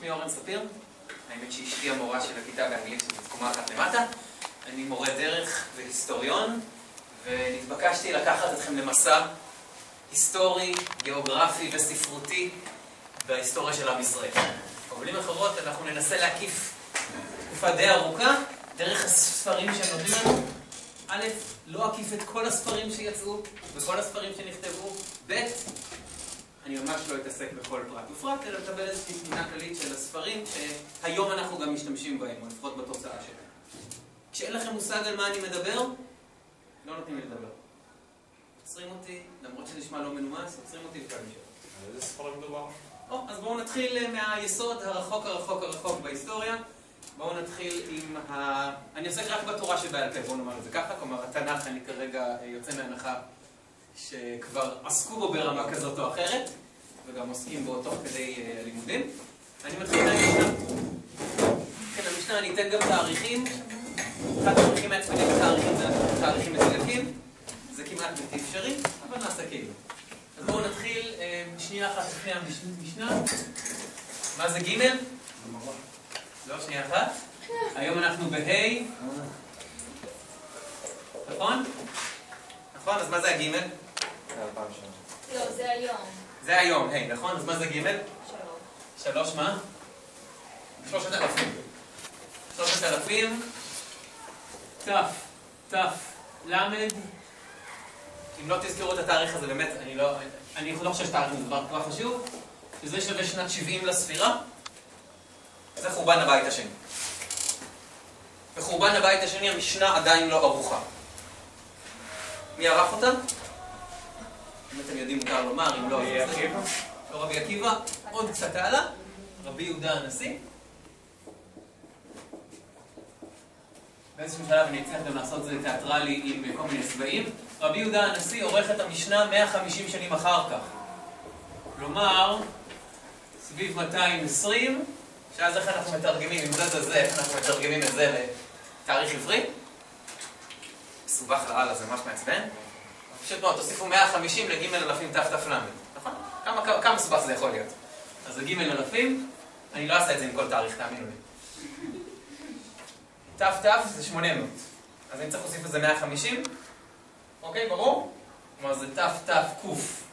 שמי אורן ספיר, האמת שאשתי המורה של הכיתה באנגלית שזאת קומה אחת למטה. אני מורה דרך והיסטוריון, ונתבקשתי לקחת אתכם למסע היסטורי, גיאוגרפי וספרותי בהיסטוריה של עם ישראל. במילים אחרות, אנחנו ננסה להקיף תקופה די ארוכה דרך הספרים שהם נותנים לנו. א', לא אקיף את כל הספרים שיצאו וכל הספרים שנכתבו. ב', אני ממש לא אתעסק בכל פרט ופרט, אלא לקבל איזושהי תמונה כללית של הספרים שהיום אנחנו גם משתמשים בהם, או לפחות בתוצאה שלהם. כשאין לכם מושג על מה אני מדבר, לא נותנים לי לדבר. עוצרים אותי, למרות שנשמע לא מנומס, עוצרים אותי וכאלה שאלות. איזה ספרים מדובר? אז בואו נתחיל מהיסוד הרחוק בהיסטוריה. בואו נתחיל עם אני עוסק רק בתורה שבעל פה, בואו נאמר את זה ככה, כלומר התנ"ך אני כרגע יוצא מהנחה שכבר עסקו בו ברמה כזאת או אחרת, וגם עוסקים בו תוך כדי לימודים. אני מתחיל מהמשנה. כן, המשנה אני אתן גם תאריכים. אחד התאריכים מהצפנים בתאריכים זה תאריכים מדויקים. זה כמעט בלתי אפשרי, אבל נעשה כאילו. אז בואו נתחיל שנייה אחת לפני המשנה. מה זה ג'? לא, שנייה אחת. היום אנחנו בה'. נכון? נכון, אז מה זה הג'? לא, זה היום. זה היום, נכון? אז מה זה ג'? 3 מה? 3,000. 3,000. ת', למד. אם לא תזכרו את התאריך הזה, באמת, אני לא חושב שתאריך זה דבר כבר חשוב, שזה שווה שנת 70 לספירה. זה חורבן הבית השני. בחורבן הבית השני המשנה עדיין לא ערוכה. מי ערך אותה? אם אתם יודעים מותר לומר, אם לא... רבי עקיבא? לא רבי עקיבא, עוד קצת הלאה. רבי יהודה הנשיא. באיזשהו שלב אני אצליח גם לעשות את זה תיאטרלי עם כל מיני צבעים. רבי יהודה הנשיא עורך את המשנה 150 שנים אחר כך. כלומר, סביב 220, שאז איך אנחנו מתרגמים, עם זה זה, איך אנחנו מתרגמים את זה לתאריך עברי. מסובך לאללה, זה ממש מעצבן. פשוט מאוד, תוסיפו 150 לג' אלפים ת' למד. נכון? כמה מסובך זה יכול להיות? אז זה ג' אלפים, אני לא אעשה את זה עם כל תאריך, תאמינו לי. ת' זה 800. אז אני צריך להוסיף את זה 150. אוקיי, ברור? כלומר זה ת' קוף.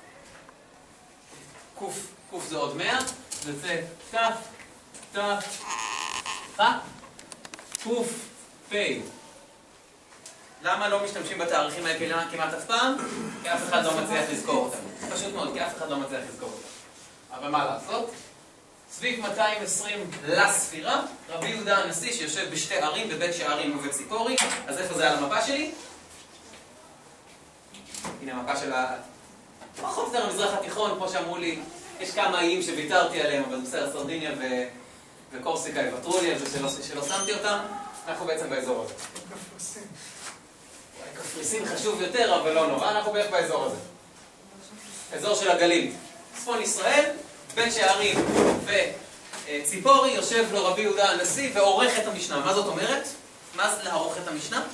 קוף זה עוד 100. זה ת' קוף פ'. למה לא משתמשים בתאריכים האלה כמעט אף פעם? כי אף אחד לא מצליח לזכור אותם. פשוט מאוד, כי אף אחד לא מצליח לזכור אותם. אבל מה לעשות? סביב 220 לספירה, רבי יהודה הנשיא שיושב בשתי ערים, בבית שערים ובית ציפורי. אז איפה זה על המפה שלי? הנה המפה של פחות יותר המזרח התיכון, כמו שאמרו לי, יש כמה איים שוויתרתי עליהם, אבל בסדר, סרדיניה וקורסיקה יוותרו לי על זה שלא שמתי אותם. אנחנו בעצם באזור הזה. קפריסין חשוב יותר, אבל לא נורא, אנחנו בערך באזור הזה. אזור של הגליל. צפון ישראל, בית שערים וציפורי, יושב לו רבי יהודה הנשיא ועורך את המשנה. מה זאת אומרת? מה זה לערוך את המשנה?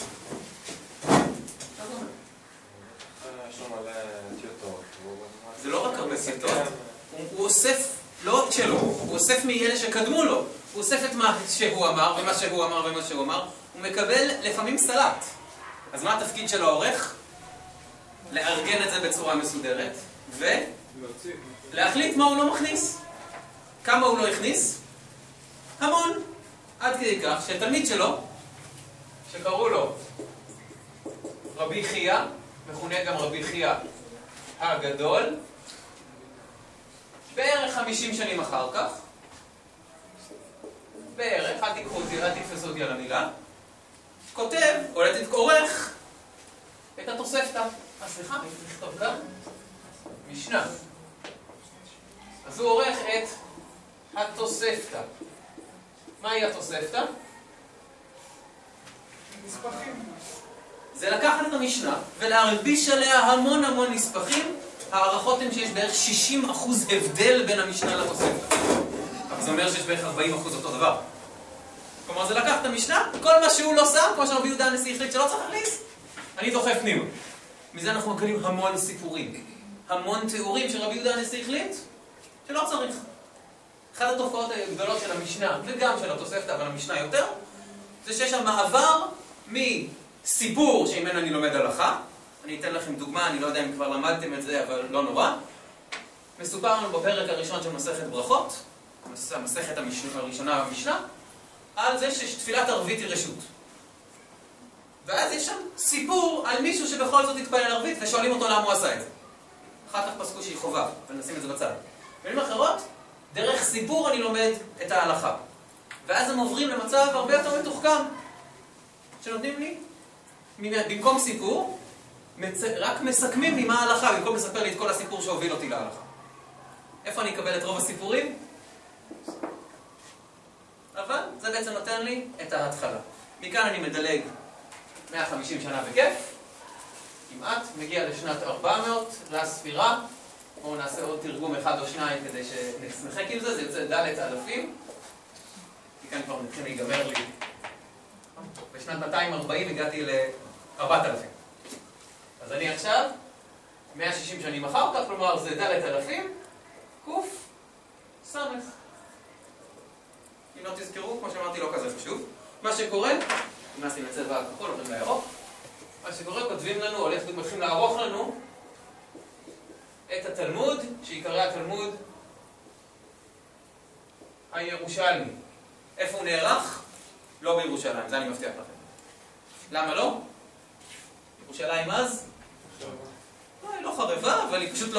יש לו מלא טיוטות. זה לא רק הרבה טיוטות. הוא אוסף, לא את שלו, הוא אוסף מאלה שקדמו לו. הוא אוסף את מה שהוא אמר ומה שהוא אמר ומה שהוא אמר. הוא מקבל לפעמים סלט. אז מה התפקיד של העורך? לארגן את זה בצורה מסודרת ולהחליט מה הוא לא מכניס. כמה הוא לא הכניס? המון. עד כדי כך שתלמיד שלו, שקראו לו רבי חייא, מכונה גם רבי חייא הגדול, בערך 50 שנים אחר כך, בערך, אל תתפסו אותי על המילה, כותב, או עורך את התוספתא. סליחה, אני צריך לכתוב כאן משנה. אז הוא עורך את התוספתא. מהי התוספתא? נספחים. זה לקחת את המשנה ולהלביש עליה המון נספחים. הערכות הן שיש בערך 60% הבדל בין המשנה לתוספתא. אבל זה אומר שיש בערך 40% אותו דבר. כלומר זה לקח את המשנה, כל מה שהוא לא שם, כמו שרבי יהודה הנשיא החליט שלא צריך להכניס, אני דוחף פנימה. מזה אנחנו מקבלים המון סיפורים, המון תיאורים שרבי יהודה הנשיא החליט שלא צריך. אחת התופעות הגדולות של המשנה, וגם של התוספתא, אבל המשנה יותר, זה שיש שם מעבר מסיפור שממנו אני לומד הלכה. אני אתן לכם דוגמה, אני לא יודע אם כבר למדתם את זה, אבל לא נורא. מסופר לנו בפרק הראשון של מסכת ברכות, המסכת הראשונה במשנה, על זה שתפילת ערבית היא רשות. ואז יש שם סיפור על מישהו שבכל זאת התפלל ערבית, ושואלים אותו למה הוא עשה את זה. אחר כך פסקו שהיא חובה, ונשים את זה בצד. במילים אחרות, דרך סיפור אני לומד את ההלכה. ואז הם עוברים למצב הרבה יותר מתוחכם, שנותנים לי, במקום סיפור, רק מסכמים לי מה ההלכה, במקום לספר לי את כל הסיפור שהוביל אותי להלכה. איפה אני אקבל את רוב הסיפורים? אבל זה בעצם נותן לי את ההתחלה. מכאן אני מדלג 150 שנה בכיף, כמעט, מגיע לשנת 400 לספירה. בואו נעשה עוד תרגום אחד או שניים כדי שנשחק עם זה, זה יוצא ד' אלפים. מכאן כבר מתחיל להיגמר לי. בשנת 240 הגעתי ל-4,000. אז אני עכשיו 160 שנים אחר כך, כלומר זה ד' אלפים, קוף, סמך. אם לא תזכרו, כמו שאמרתי, לא כזה חשוב. מה שקורה, נכנסתי לצבע הכחול, עוברים לירוק. מה שקורה, כותבים לנו, מתחילים לערוך לנו את התלמוד, שעיקרי התלמוד הירושלמי. איפה הוא נערך? לא בירושלים, זה אני מבטיח לכם. למה לא? ירושלים אז? לא, היא לא חרבה, אבל היא פשוט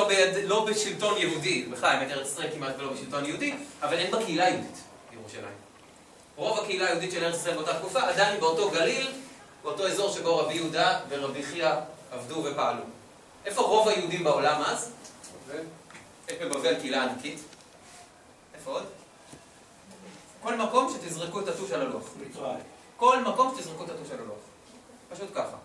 לא בשלטון יהודי. בכלל, האמת ארץ ישראל כמעט ולא בשלטון יהודי, אבל אין בה קהילה יהודית בירושלים. רוב הקהילה היהודית של ארץ ישראל באותה תקופה עדיין באותו גליל, באותו אזור שבו רבי יהודה ורבי חייא עבדו ופעלו. איפה רוב היהודים בעולם אז? יש בבבל קהילה ענקית. איפה עוד? כל מקום שתזרקו את הטוש על הלוח. כל מקום שתזרקו את הטוש על הלוח. פשוט ככה.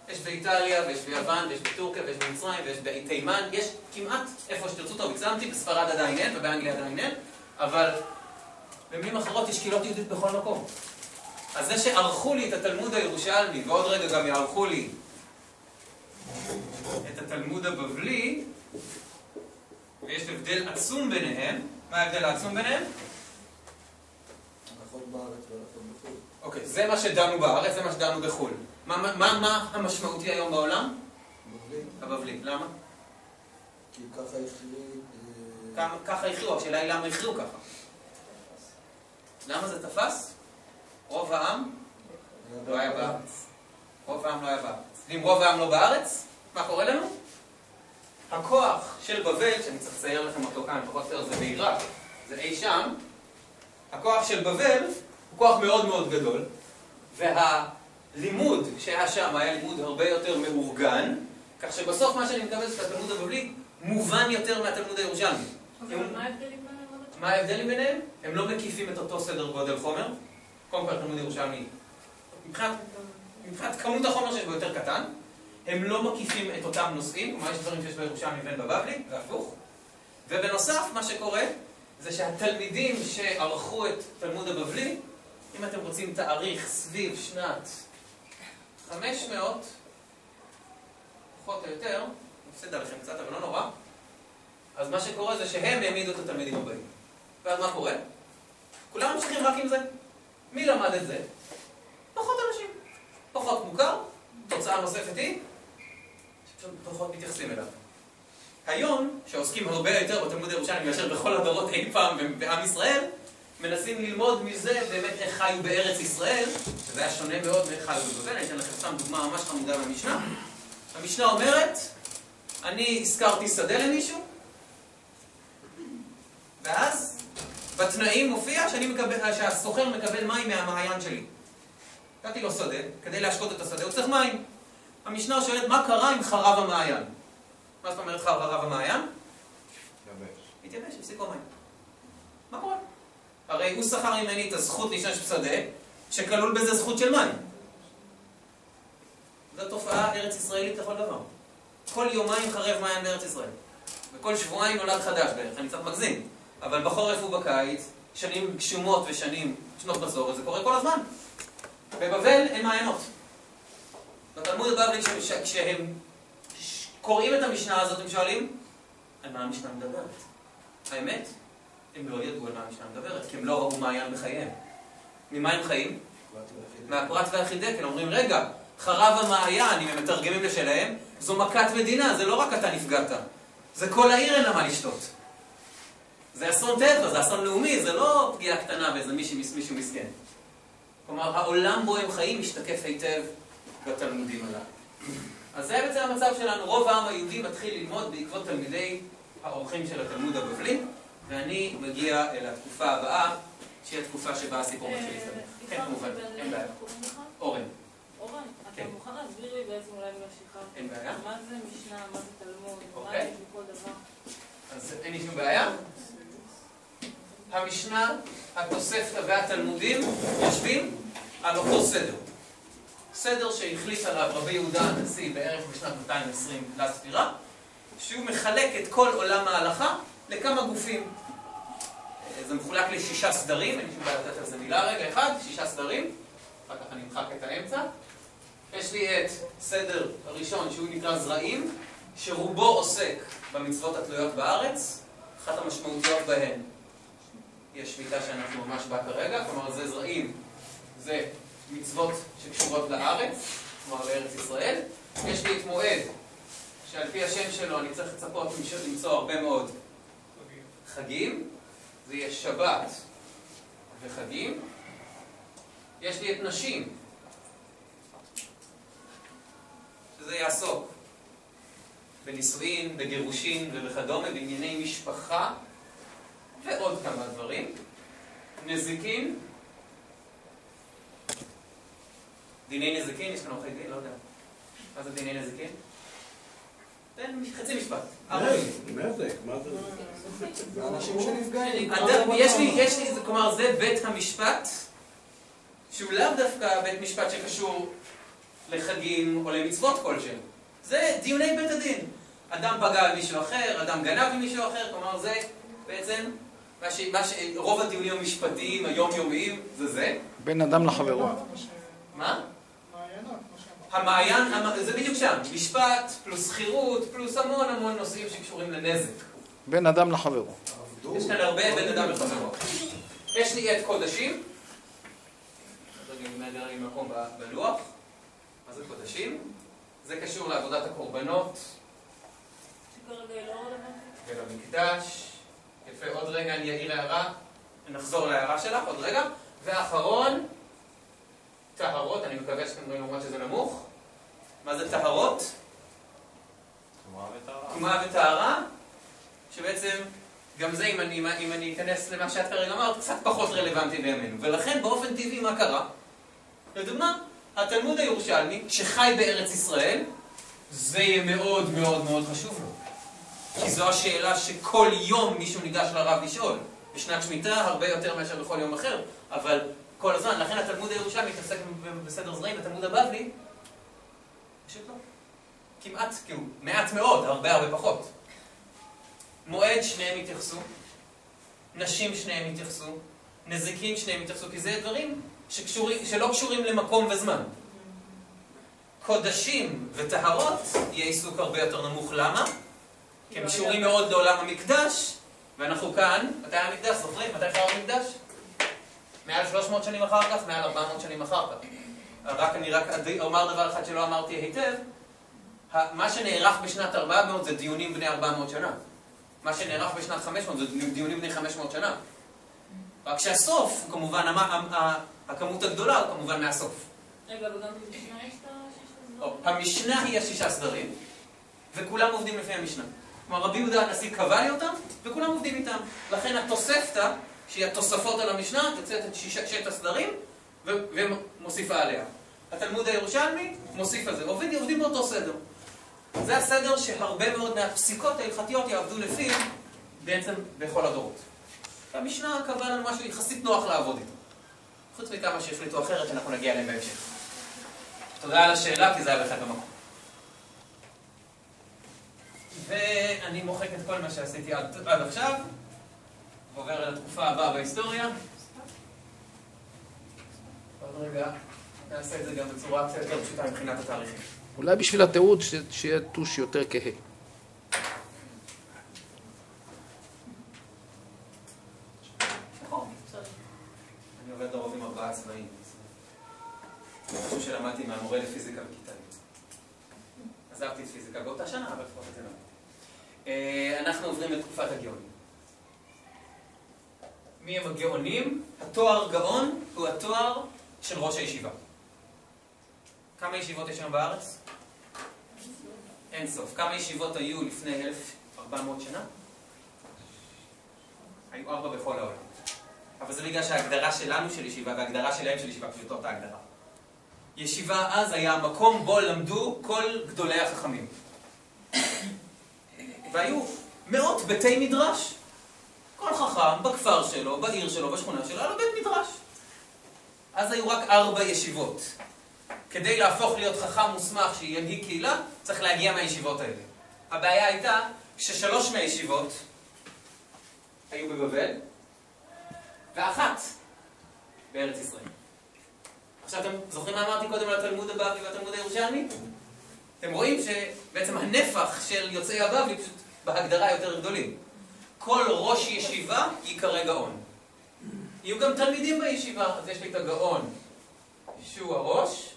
יש באיטליה, ויש ביוון, ויש בטורקיה, ויש במצרים, ויש בתימן. יש כמעט איפה שתרצו טוב. הגזמתי, בספרד עדיין אין, ובאנגליה עדיין אין. אבל במילים אחרות יש קהילות יהודית בכל מקום. אז זה שערכו לי את התלמוד הירושלמי, ועוד רגע גם יערכו לי את התלמוד הבבלי, ויש הבדל עצום ביניהם. מה ההבדל העצום ביניהם? הלכות בארץ והלכות בחו"ל. אוקיי, זה מה שדנו בארץ, זה מה שדנו בחו"ל. מה המשמעותי היום בעולם? בבלי. הבבלי. למה? כי ככה הכריעו. ככה הכריעו, השאלה היא למה הכריעו ככה. למה זה תפס? רוב העם לא היה בארץ. רוב העם לא היה בארץ. ואם רוב העם לא בארץ, מה קורה לנו? הכוח של בבל, שאני צריך לצייר לכם אותו כאן, פחות או יותר זה בעיראק, זה אי שם, הכוח של בבל הוא כוח מאוד מאוד גדול, והלימוד שהיה שם היה לימוד הרבה יותר מאורגן, כך שבסוף מה שאני מתכוון זה שהתלמוד הבבלי מובן יותר מהתלמוד הירושלמי. אבל מה ההבדלים ביניהם? מה ההבדלים ביניהם? הם לא מקיפים את אותו סדר גודל חומר. קודם כל התלמוד הירושלמי, מבחינת כמות החומר שיש בו יותר קטן, הם לא מקיפים את אותם נושאים, כלומר יש דברים שיש בירושלמי ואין בבבלי, והפוך. ובנוסף מה שקורה זה שהתלמידים שערכו את תלמוד הבבלי, אם אתם רוצים תאריך סביב שנת 500, פחות או יותר, נפסד עליכם קצת אבל לא נורא, אז מה שקורה זה שהם העמידו את התלמידים הבאים. ואז מה קורה? כולם ממשיכים רק עם זה. מי למד את זה? פחות אנשים. פחות מוכר. תוצאה נוספת היא שפשוט פחות מתייחסים אליו. היום, שעוסקים הרבה יותר בתלמוד הירושלמי מאשר בכל הדורות אי פעם בעם ישראל, מנסים ללמוד מזה באמת איך חיו בארץ ישראל, שזה היה שונה מאוד מאיך חיו בבבל. אני אתן לכם סתם דוגמה ממש חמודה מהמשנה. המשנה אומרת, אני הזכרתי שדה למישהו, ואז בתנאים מופיע שהסוחר מקבל מים מהמעיין שלי. נתתי לו שדה, כדי להשקות את השדה, הוא צריך מים. המשנה שואלת, מה קרה אם חרב המעיין? מה זאת אומרת חרב המעיין? התייבש, הפסיקו מים. מה קורה? הרי הוא שכר ממני את הזכות להשתמש בשדה, שכלול בזה זכות של מים. זו תופעה ארץ ישראלית לכל דבר. כל יומיים חרב מעיין בארץ ישראל. וכל שבועיים נולד חדש בערך, אני קצת מגזים. אבל בחורף ובקיץ, שנים גשומות ושנים שנות בצורת, זה קורה כל הזמן. בבבל אין מעיינות. בתלמוד הבבלי, כשהם קוראים את המשנה הזאת, הם שואלים, על מה המשנה מדברת? האמת, הם לא ידעו על מה המשנה מדברת, כי הם לא ראו מעיין בחייהם. ממה הם חיים? מהפרת והחידקל. אומרים, רגע, חרב המעיין, אם הם מתרגמים לשלהם, זו מכת מדינה, זה לא רק אתה נפגעת. זה כל העיר אין לה מה לשתות. זה אסון טבע, זה אסון לאומי, זה לא פגיעה קטנה באיזה מישהו מסכן. כלומר, העולם בו הם חיים משתקף היטב בתלמודים הללו. אז זה בעצם המצב שלנו. רוב העם היהודי מתחיל ללמוד בעקבות תלמידי האורחים של התלמוד הבבלי, ואני מגיע אל התקופה הבאה, שהיא התקופה שבה הסיפור מתחיל להסתבך. כן, כמובן, אין בעיה. אורן. אורן, אתה מוכן להסביר לי בעצם אולי בשיחה? אין בעיה. מה זה משנה, מה זה תלמוד, מה זה בכל דבר? אז אין לי שום בעיה. המשנה, התוספתא והתלמודים יושבים על אותו סדר. סדר שהחליט עליו רבי יהודה הנשיא בערך בשנת 220 לספירה, שהוא מחלק את כל עולם ההלכה לכמה גופים. זה מחולק ל6 סדרים, אני שוב לתת על זה מילה רגע, 6 סדרים, אחר כך אני אמחק את האמצע. יש לי את סדר הראשון שהוא נקרא זרעים, שרובו עוסק במצוות התלויות בארץ, אחת המשמעותיות בהן יש שמיטה שאנחנו ממש בה כרגע, כלומר זה זרעים, זה מצוות שקשורות לארץ, כלומר לארץ ישראל. יש לי את מועד, שעל פי השם שלו אני צריך לצפות למצוא הרבה מאוד חגים, זה יהיה שבת וחגים. יש לי את נשים, שזה יעסוק בנישואין, בגירושין ובכדומה, בענייני משפחה ועוד כמה דברים. נזיקין, דיני נזיקין, יש כאן עורכי דין, לא יודע. מה זה דיני נזיקין? תן חצי משפט. נזק, מה זה? זה אנשים שנפגעים. יש לי, כלומר זה בית המשפט, שהוא לאו דווקא בית משפט שקשור לחגים או למצוות כלשהם. זה דיוני בית הדין. אדם פגע במישהו אחר, אדם גנב במישהו אחר, כלומר זה בעצם רוב הדיונים המשפטיים היומיומיים זה. בין אדם לחברו. מה? המעיין, זה בדיוק שם. משפט פלוס חירות פלוס המון נושאים שקשורים לנזק. בין אדם לחברו. יש כאן הרבה בין אדם לחברו. יש לי את קודשים. רגע, אני נראה לי מקום בלוח. מה זה קודשים? זה קשור לעבודת הקורבנות. שכרגע היא לא רלוונטית? ולמקדש. יפה, עוד רגע אני אעיר הערה. נחזור להערה שלך, עוד רגע. ואחרון, טהרות. אני מקווה שאתם רואים למרות שזה נמוך. מה זה טהרות? טומאה וטהרה. שבעצם, גם זה, אם אני אכנס למה שאת כרגע אמרת, קצת פחות רלוונטי בימינו. ולכן באופן טבעי מה קרה? לדוגמה, התלמוד הירושלמי, שחי בארץ ישראל, זה יהיה מאוד מאוד מאוד חשוב לו. כי זו השאלה שכל יום מישהו ניגש לרב לשאול. בשנת שמיטה הרבה יותר מאשר בכל יום אחר, אבל כל הזמן, לכן התלמוד הירושלמי מתעסק בסדר זרעים, התלמוד הבבלי, פשוט לא. כמעט, כאילו, מעט מאוד, הרבה פחות. מועד שניהם התייחסו, נשים שניהם התייחסו, נזיקין שניהם התייחסו, כי זה דברים שלא קשורים למקום וזמן. קודשים וטהרות יהיה עיסוק הרבה יותר נמוך. למה? כי הם קשורים מאוד לעולם המקדש, ואנחנו כאן, מתי המקדש? זוכרים? מתי חרב המקדש? מעל 300 שנים אחר כך, מעל 400 שנים אחר כך. אני רק אומר דבר אחד שלא אמרתי היטב, מה שנערך בשנת 400 זה דיונים בני 400 שנה. מה שנערך בשנת 500 זה דיונים בני 500 שנה. רק שהסוף, כמובן, הכמות הגדולה הוא כמובן מהסוף. רגע, וגם במשנה יש את ה6 סדרים? המשנה היא ה6 סדרים, וכולם עובדים לפי המשנה. כלומר, רבי יהודה הנשיא קבע לי אותם, וכולם עובדים איתם. לכן התוספתא, שהיא התוספות על המשנה, תצאת את 6 הסדרים, ומוסיפה עליה. התלמוד הירושלמי מוסיף על זה. עובדים באותו סדר. זה הסדר שהרבה מאוד מהפסיקות ההלכתיות יעבדו לפיו בעצם בכל הדורות. והמשנה קבעה לנו משהו יחסית נוח לעבוד איתו. חוץ מכמה שהחליטו אחרת, אנחנו נגיע אליהם בהמשך. תודה על השאלה, כי זה היה בהחלט במקום. ואני מוחק את כל מה שעשיתי עד עכשיו, ועובר אל התקופה הבאה בהיסטוריה. עוד רגע, נעשה את זה גם בצורה קצת יותר פשוטה מבחינת התאריכים. אולי בשביל התיעוד שיהיה טוש יותר כהה. הפסקתי את פיזיקה באותה שנה, אבל לפחות את זה לא. אנחנו עוברים לתקופת הגאונים. מי הם הגאונים? התואר גאון הוא התואר של ראש הישיבה. כמה ישיבות יש היום בארץ? אין סוף. כמה ישיבות היו לפני 1400 שנה? היו 4 בכל העולם. אבל זה בגלל שההגדרה שלנו של ישיבה וההגדרה שלהם של ישיבה פשוטות ההגדרה. ישיבה אז היה המקום בו למדו כל גדולי החכמים. והיו מאות בתי מדרש. כל חכם בכפר שלו, בעיר שלו, בשכונה שלו, היה לו בית מדרש. אז היו רק 4 ישיבות. כדי להפוך להיות חכם מוסמך שינהיג קהילה, צריך להגיע מהישיבות האלה. הבעיה הייתה ש3 מהישיבות היו בבבל, ו1 בארץ ישראל. עכשיו אתם זוכרים מה אמרתי קודם על התלמוד הבבלי והתלמוד הירושלמי? אתם רואים שבעצם הנפח של יוצאי הבבלי פשוט בהגדרה יותר גדולים. כל ראש ישיבה ייקרא גאון. יהיו גם תלמידים בישיבה, אז יש לי את הגאון שהוא הראש.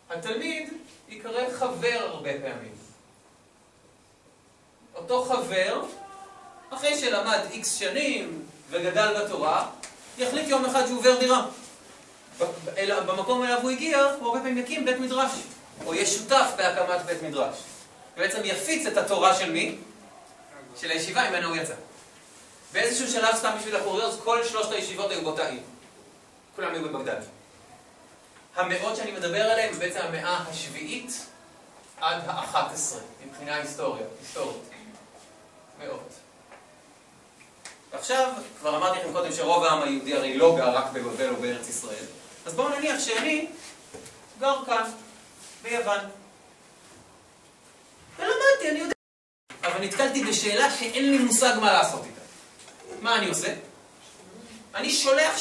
התלמיד ייקרא חבר הרבה פעמים. אותו חבר, אחרי שלמד X שנים וגדל בתורה, יחליט יום אחד שהוא עובר דירה. במקום אליו הוא הגיע, הוא הרבה פעמים יקים בית מדרש. או יהיה שותף בהקמת בית מדרש. ובעצם יפיץ את התורה של מי? של הישיבה, ממנה הוא יצא. באיזשהו שלב, סתם בשביל הקוריוז, כל 3 הישיבות היו באותה עיר. כולם היו בבגדד. המאות שאני מדבר עליהן, בעצם המאה השביעית עד ה-11, מבחינה היסטורית. מאות. עכשיו, כבר אמרתי לכם קודם שרוב העם היהודי הרי לא גר רק בבבל או בארץ ישראל. אז בואו נניח שאני גר כאן, ביוון. ולמדתי, אני יודע. אבל נתקלתי בשאלה שאין לי מושג מה לעשות איתה. מה אני עושה? אני שולח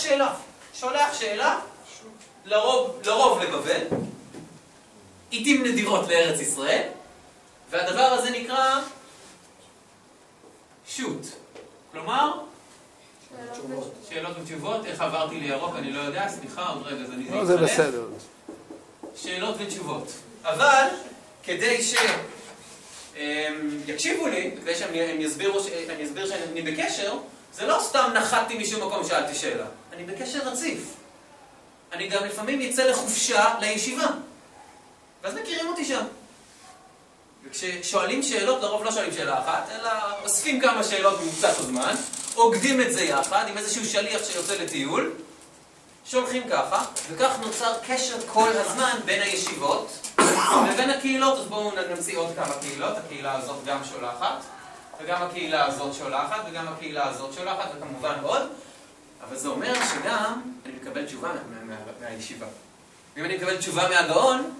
שאלה, לרוב לבבל, עיתים נדירות לארץ ישראל, והדבר הזה נקרא שוט. כלומר, שאלות ותשובות. איך עברתי לירוק? אני לא יודע, סליחה, עוד רגע, אז אני אתחלף. זה בסדר. שאלות ותשובות. אבל, כדי יקשיבו לי, כדי שאני אסביר שאני בקשר, זה לא סתם נחתתי משום מקום שאלתי שאלה. אני בקשר רציף. אני גם לפעמים יצא לחופשה לישיבה. ואז מכירים אותי שם. וכששואלים שאלות, לרוב לא שואלים שאלה אחת, אלא אוספים כמה שאלות במקצת הזמן, עוגדים את זה יחד עם איזשהו שליח שיוצא לטיול, שולחים ככה, וכך נוצר קשר כל הזמן בין הישיבות לבין הקהילות. אז בואו נמציא עוד כמה קהילות. הקהילה הזאת גם שולחת, וגם הקהילה הזאת שולחת, וגם הקהילה הזאת שולחת, וכמובן עוד. אבל זה אומר שגם אני מקבל תשובה מהישיבה. ואם אני מקבל תשובה מהגאון,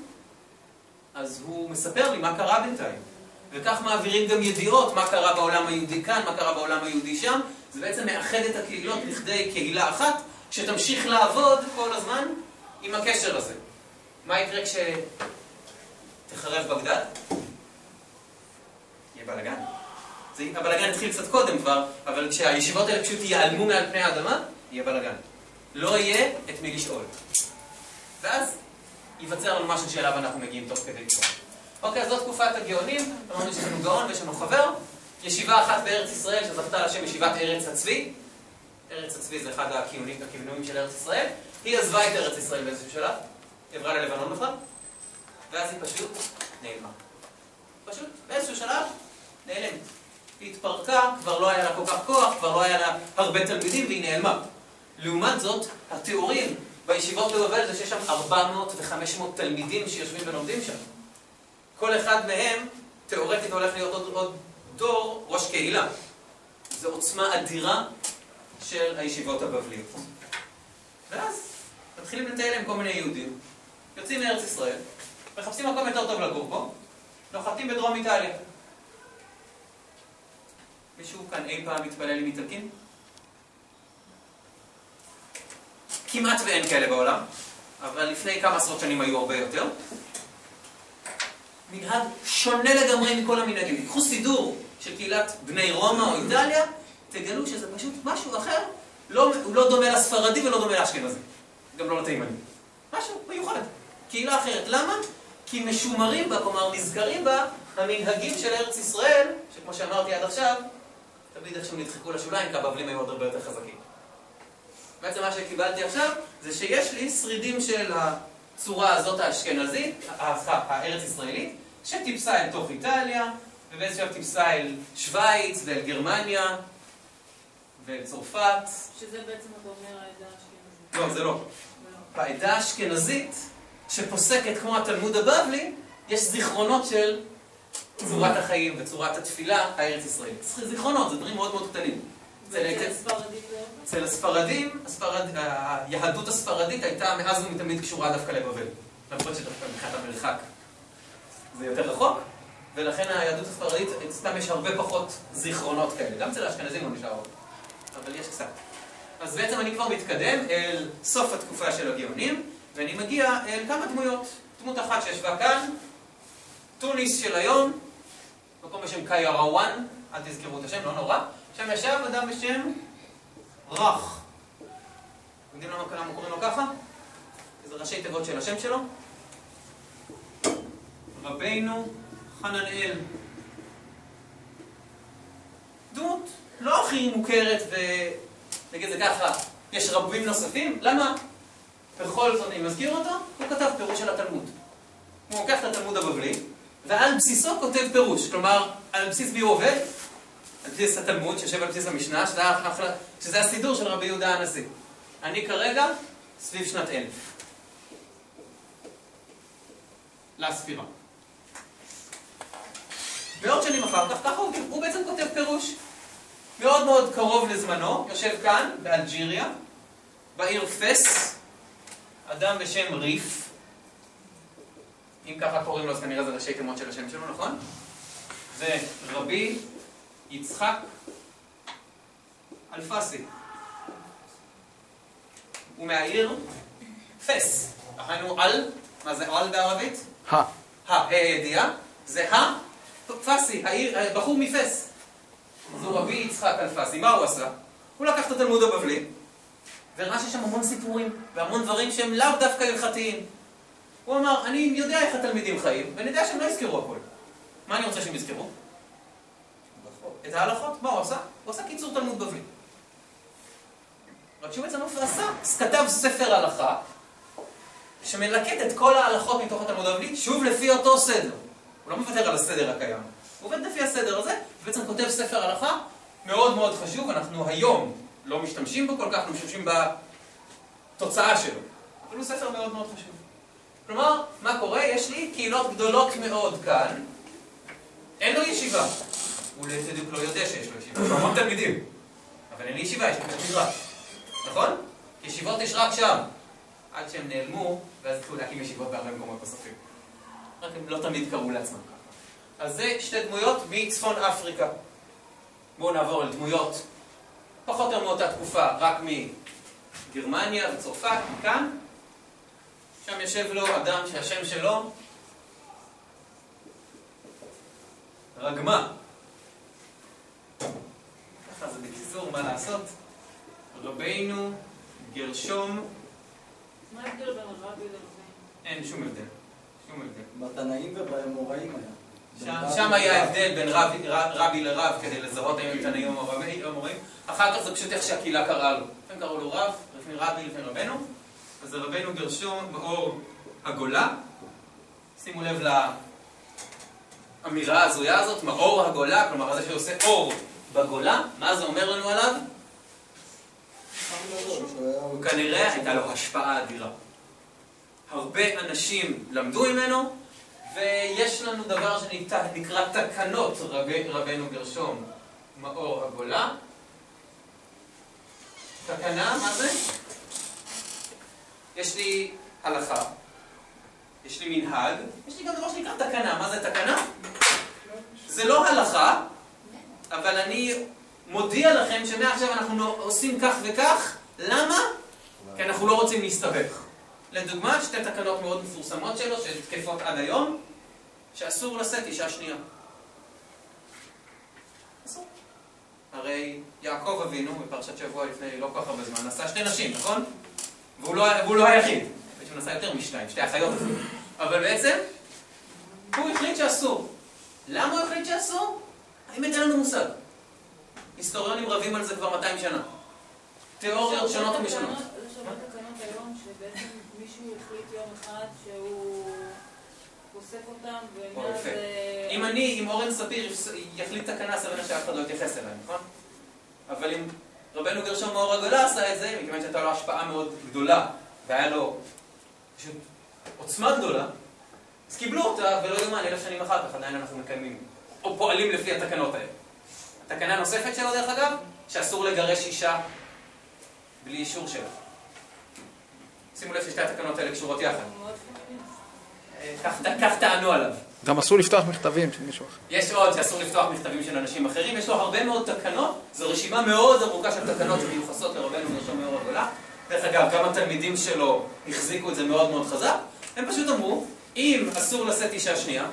אז הוא מספר לי מה קרה בינתיים. וכך מעבירים גם ידיעות, מה קרה בעולם היהודי כאן, מה קרה בעולם היהודי שם. זה בעצם מאחד את הקהילות לכדי קהילה אחת, שתמשיך לעבוד כל הזמן עם הקשר הזה. מה יקרה כשתחרב בגדד? יהיה בלגן. הבלגן התחיל קצת קודם כבר, אבל כשהישיבות האלה פשוט ייעלמו מעל פני האדמה, יהיה בלגן. לא יהיה את מי לשאול. ואז ייווצר לנו משהו שאליו אנחנו מגיעים תוך כדי תקופה. אוקיי, אז זאת תקופת הגאונים. אמרנו שיש לנו גאון ויש לנו חבר. ישיבה אחת בארץ ישראל שזכתה לשם ישיבת ארץ הצבי. ארץ הצבי זה אחד הכינויים של ארץ ישראל. היא עזבה את ארץ ישראל באיזשהו שלב. היא עברה ללבנון בכלל. ואז היא פשוט נעלמה. פשוט באיזשהו שלב נעלמת. היא התפרקה, כבר לא היה לה כל כך כוח, כבר לא היה לה הרבה תלמידים והיא נעלמה. לעומת זאת, התיאורים בישיבות בבבל זה שיש שם 400 ו-500 תלמידים שיושבים ולומדים שם. כל אחד מהם תיאורטית הולך להיות עוד דור ראש קהילה. זו עוצמה אדירה של הישיבות הבבליות. ואז מתחילים לטייל עם כל מיני יהודים, יוצאים מארץ ישראל, מחפשים מקום יותר טוב לגור בו, נוחתים בדרום איטליה. מישהו כאן אי פעם מתפלל עם איטלקים? כמעט ואין כאלה בעולם, אבל לפני כמה עשרות שנים היו הרבה יותר. מנהג שונה לגמרי מכל המנהגים. תיקחו סידור של קהילת בני רומא או איטליה, תגלו שזה פשוט משהו אחר. הוא לא דומה לספרדי ולא דומה לאשכנזי. גם לא לתימני. משהו מיוחד. קהילה אחרת. למה? כי משומרים בה, כלומר נזכרים בה, המנהגים של ארץ ישראל, שכמו שאמרתי עד עכשיו, תמיד איך שהם נדחקו לשוליים, כי הבבלים היו עוד הרבה יותר חזקים. בעצם מה שקיבלתי עכשיו, זה שיש לי שרידים של הצורה הזאת האשכנזית, הארץ ישראלית, שטיפסה אל תוך איטליה, ובאיזשהו טיפסה אל שוויץ ואל גרמניה ואל צרפת. שזה בעצם אתה אומר העדה האשכנזית. לא, זה לא. בעדה האשכנזית, שפוסקת כמו התלמוד הבבלי, יש זיכרונות של צורת החיים וצורת התפילה הארץ ישראלית. זיכרונות, זה דברים מאוד מאוד קטנים. אצל הספרדים, היהדות הספרדית הייתה מאז ומתמיד קשורה דווקא לבבל. למרות שדווקא מבחינת המרחק זה יותר רחוק, ולכן היהדות הספרדית, סתם יש הרבה פחות זיכרונות כאלה. גם אצל האשכנזים לא נשאר עוד, אבל יש קצת. אז בעצם אני כבר מתקדם אל סוף התקופה של הגאונים, ואני מגיע אל כמה דמויות. דמות אחת שישבה כאן, טוניס של היום, מקום בשם קיירוואן, אל תזכרו את השם, לא נורא. שם ישב אדם בשם רך. יודעים למה קוראים לו ככה? זה ראשי תיבות של השם שלו. רבינו חננאל. דמות לא הכי מוכרת ונגיד זה ככה, יש רבים נוספים. למה? בכל זאת אני מזכיר אותו, הוא כתב פירוש של התלמוד. הוא לוקח את התלמוד הבבלי, ועל בסיסו כותב פירוש. כלומר, על בסיס מי הוא עובד? על בסיס התלמוד, שיושב על בסיס המשנה, שזה הסידור של רבי יהודה הנשיא. אני כרגע סביב שנת 1000. לספירה. מאות שנים אחר כך, ככה הוא בעצם כותב פירוש. מאוד מאוד קרוב לזמנו, יושב כאן, באלג'יריה, בעיר פס, אדם בשם ריף. אם ככה קוראים לו, אז כנראה זה ראשי תיבות של השם שלו, נכון? זה רבי יצחק אלפסי. הוא מהעיר פס. אחיינו על, מה זה על בערבית? הידיעה. זה פסי, בחור מפס. זו רבי יצחק אלפסי. מה הוא עשה? הוא לקח את התלמוד הבבלי, וראה שיש שם המון סיפורים, והמון דברים שהם לאו דווקא הלכתיים. הוא אמר, אני יודע איך התלמידים חיים, ואני יודע שהם לא יזכרו הכל. מה אני רוצה שהם יזכרו? את ההלכות. מה הוא עשה? הוא עשה קיצור תלמוד בבלי. רק שהוא בעצם עשה, כתב ספר הלכה, שמלקט את כל ההלכות מתוך התלמוד הבבלי, שוב לפי אותו סדר. הוא לא מוותר על הסדר הקיים. הוא עובד לפי הסדר הזה, ובעצם כותב ספר הלכה מאוד מאוד חשוב. אנחנו היום לא משתמשים בו כל כך, אנחנו משתמשים בתוצאה שלו. אבל הוא ספר מאוד מאוד חשוב. כלומר, מה קורה? יש לי קהילות גדולות מאוד כאן. אין לו ישיבה. הוא לצדיק לא יודע שיש לו ישיבה. יש לו המון תלמידים. אבל אין לי ישיבה, יש לי בית מדרש. נכון? ישיבות יש רק שם. עד שהם נעלמו, ואז התחילו להקים ישיבות בהרבה מקומות נוספים. רק הם לא תמיד קראו לעצמם ככה. אז זה שתי דמויות מצפון אפריקה. בואו נעבור על דמויות פחות או מאותה תקופה, רק מגרמניה וצרפת, מכאן. שם יושב לו אדם שהשם שלו רגמה. ככה זה בקיצור, מה לעשות? רבינו גרשום. מה ההבדל בין רבי לרבינו? אין שום הבדל. שום הבדל. בתנאים ובאמוראים היה. שם היה הבדל בין רבי לרב כדי לזהות האם הם תנאים או אמוראים. אחר כך זה פשוט איך שהקהילה קראה לו. לפעמים קראו לו רב, לפעמים רבי, לפעמים רבנו. אז זה רבינו גרשום מאור הגולה. שימו לב לאמירה הזויה הזאת, מאור הגולה, כלומר זה שעושה אור בגולה. מה זה אומר לנו עליו? הוא כנראה הייתה לו השפעה אדירה. הרבה אנשים למדו ממנו, ויש לנו דבר שנקרא תקנות רבינו גרשום מאור הגולה. תקנה, מה זה? יש לי הלכה, יש לי מנהג, יש לי גם דבר שנקרא תקנה. מה זה תקנה? זה לא הלכה, אבל אני מודיע לכם שמעכשיו אנחנו עושים כך וכך. למה? כי אנחנו לא רוצים להסתבך. לדוגמה, שתי תקנות מאוד מפורסמות שלו, שתקפות עד היום, שאסור לשאת אישה שנייה. אסור. הרי יעקב אבינו, בפרשת שבוע לפני לא כל כך הרבה זמן, נשא שתי נשים, נכון? והוא לא היחיד. הוא נשא יותר משתיים, שתי אחיות. אבל בעצם, הוא החליט שאסור. למה הוא החליט שאסור? האמת אין לנו מושג. היסטוריונים רבים על זה כבר 200 שנה. תיאוריות שונות ומשונות. יש הרבה תקנות היום שבעצם מישהו החליט יום אחד שהוא אוסף אותם ומאז... אם אני, אם אורן ספיר יחליט תקנה, סבנה שאף אחד לא יתייחס אליי, נכון? אבל אם רבנו גרשום מאור הגולה עשה את זה, מכיוון שהייתה לו השפעה מאוד גדולה והיה לו פשוט עוצמה גדולה, אז קיבלו אותה ולא יומן 1000 שנים אחר כך עדיין אנחנו מקיימים או פועלים לפי התקנות האלה. התקנה נוספת שלו דרך אגב, שאסור לגרש אישה בלי אישור שלה. שימו לב ששתי התקנות האלה קשורות יחד. כך טענו עליו. גם אסור לפתוח מכתבים של מישהו אחר. יש עוד שאסור לפתוח מכתבים של אנשים אחרים, יש לו הרבה מאוד תקנות, זו רשימה מאוד ארוכה של תקנות שמיוחסות לרבנו גרשום מאור הגולה. דרך אגב, גם התלמידים שלו החזיקו את זה מאוד מאוד חזק. הם פשוט אמרו, אם אסור לשאת אישה שנייה,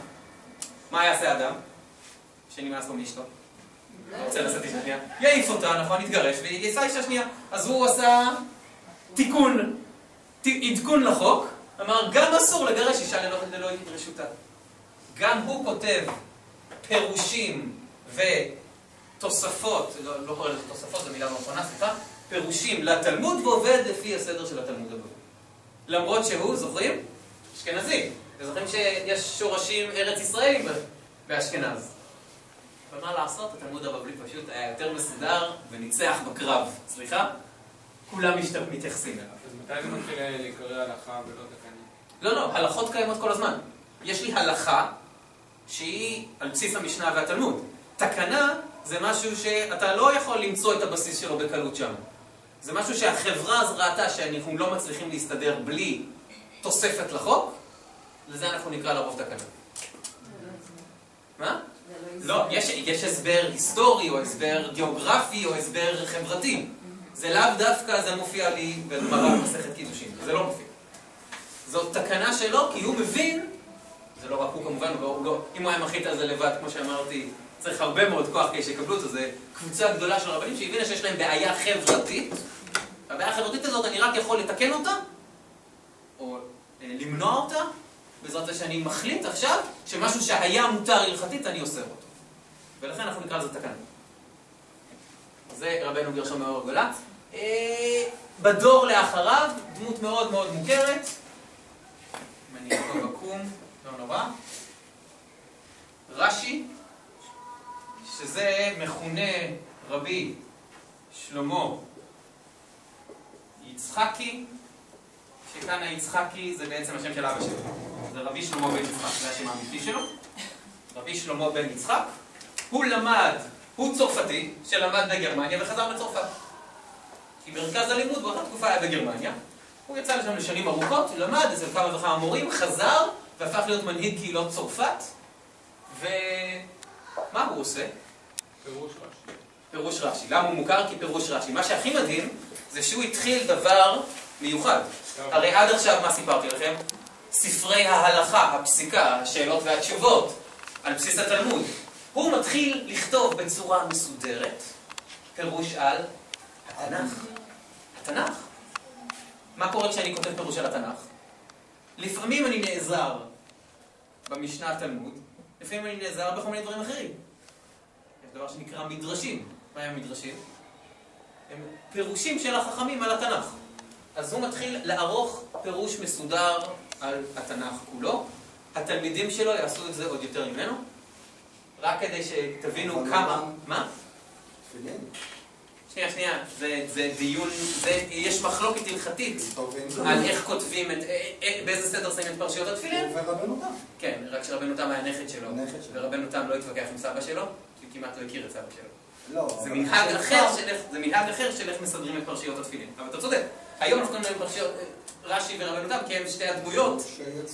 מה יעשה אדם? שנמאס לו מאשתו. לא רוצה לשאת אישה שנייה. יעיף אותה, נכון, יתגרש, ויישא אישה שנייה. אז הוא עשה תיקון, עדכון לחוק, אמר, גם אסור לגרש אישה ללא רשותה. גם הוא כותב פירושים ותוספות, לא קורא לזה תוספות, זו מילה נכונה, סליחה, פירושים לתלמוד ועובד לפי הסדר של התלמוד הבבלי. למרות שהוא, זוכרים? אשכנזי. וזוכרים שיש שורשים ארץ ישראלים באשכנז. אבל מה לעשות? התלמוד הבבלי פשוט היה יותר מסודר וניצח בקרב. סליחה? כולם מתייחסים אליו. אז מתי זה מתחיל להיקרא הלכה ולא תקנה? לא, הלכות קיימות כל הזמן. יש לי הלכה שהיא על בסיס המשנה והתלמוד. תקנה זה משהו שאתה לא יכול למצוא את הבסיס שלו בקלות שם. זה משהו שהחברה אז ראתה שאנחנו לא מצליחים להסתדר בלי תוספת לחוק, לזה אנחנו נקרא לרוב תקנה. מה? לא, יש הסבר היסטורי או הסבר גיאוגרפי או הסבר חברתי. זה לאו דווקא, זה מופיע לי בגמרא במסכת קידושין, זה לא מופיע. זאת תקנה שלו כי הוא מבין, זה לא רק הוא כמובן, אם הוא היה מחליט על זה לבד, כמו שאמרתי, צריך הרבה מאוד כוח כדי שיקבלו את זה, זה קבוצה גדולה של רבנים שהבינה שיש להם בעיה חברתית. הבעיה החברתית הזאת אני רק יכול לתקן אותה, או למנוע אותה, בעזרת זה שאני מחליט עכשיו שמשהו שהיה מותר הלכתית אני אוסר אותו. ולכן אנחנו נקרא לזה תקנה. זה רבנו גרשום מאור הגולה. בדור לאחריו, דמות מאוד מאוד מוכרת. אם אני יכול לקום, לא נורא. רש"י, שזה מכונה רבי שלמה יצחקי, שכאן היצחקי זה בעצם השם של אבא שלו. זה רבי שלמה בן יצחק, זה השם האמיתי שלו. רבי שלמה בן יצחק. הוא למד, הוא צרפתי, שלמד בגרמניה וחזר לצרפת. כי מרכז הלימוד באותה תקופה היה בגרמניה. הוא יצא לשם לשנים ארוכות, למד אצל כמה וכמה מורים, חזר והפך להיות מנהיג קהילות צרפת. ומה הוא עושה? פירוש רש"י. פירוש רש"י. למה הוא מוכר? כי פירוש רש"י. מה שהכי מדהים זה שהוא התחיל דבר מיוחד. הרי עד עכשיו מה סיפרתי לכם? ספרי ההלכה, הפסיקה, השאלות והתשובות, על בסיס התלמוד. הוא מתחיל לכתוב בצורה מסודרת פירוש על התנ"ך. התנ"ך. מה קורה כשאני כותב פירוש על התנ"ך? לפעמים אני נעזר במשנה התלמוד, לפעמים אני נעזר בכל מיני דברים אחרים. יש דבר שנקרא מדרשים. מה הם מדרשים? הם פירושים של החכמים על התנ"ך. אז הוא מתחיל לערוך פירוש מסודר על התנ"ך כולו. התלמידים שלו יעשו את זה עוד יותר ממנו. רק כדי שתבינו כמה... מה? שנייה, זה דיון, יש מחלוקת הלכתית על איך כותבים, באיזה סדר שמים את פרשיות התפילין. ורבנו תם. כן, רק שרבנו תם היה נכד שלו, ורבנו תם לא התווכח עם סבא שלו, כי כמעט לא הכיר את סבא שלו. לא. זה מנהג אחר של איך מסדרים את פרשיות התפילין. אבל אתה צודק, היום אנחנו קוראים להם פרשיות רש"י ורבנו תם, כי הם שתי הדמויות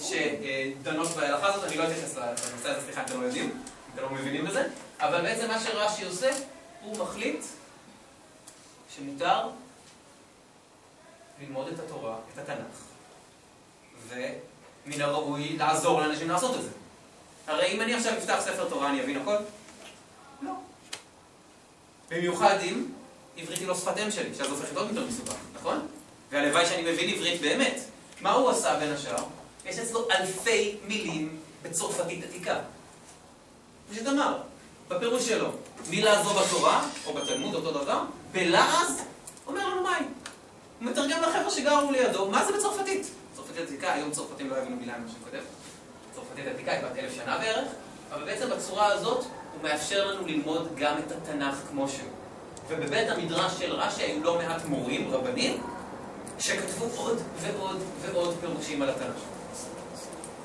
שדנות בהלכה הזאת. אני לא אתייחס לנושא הזה, סליחה, אתם לא יודעים, אתם לא מבינים בזה, אבל בעצם מה שרש"י עושה, הוא מחליט שמותר ללמוד את התורה, את התנ"ך, ומן הראוי לעזור לאנשים לעשות את זה. הרי אם אני עכשיו אפתח ספר תורה, אני אבין הכל? לא. במיוחד אם עברית היא לא שפת אם שלי, שאז הופכת עוד יותר מסובך, נכון? והלוואי שאני מבין עברית באמת. מה הוא עשה בין השאר? יש אצלו אלפי מילים בצרפתית עתיקה. פשוט אמר, בפירוש שלו, מילה זו בתורה, או בתלמוד, אותו דבר, בלעז, אומר לנו מהי. הוא מתרגם לחבר'ה שגרו לידו, מה זה בצרפתית? צרפתית עתיקה, היום צרפתים לא הבינו מילה מה שכותב. צרפתית עתיקה היא בת 1000 שנה בערך, אבל בעצם בצורה הזאת הוא מאפשר לנו ללמוד גם את התנ"ך כמו שהוא. ובבית המדרש של רש"י היו לא מעט מורים, רבנים, שכתבו עוד ועוד ועוד פירושים על התנ"ך.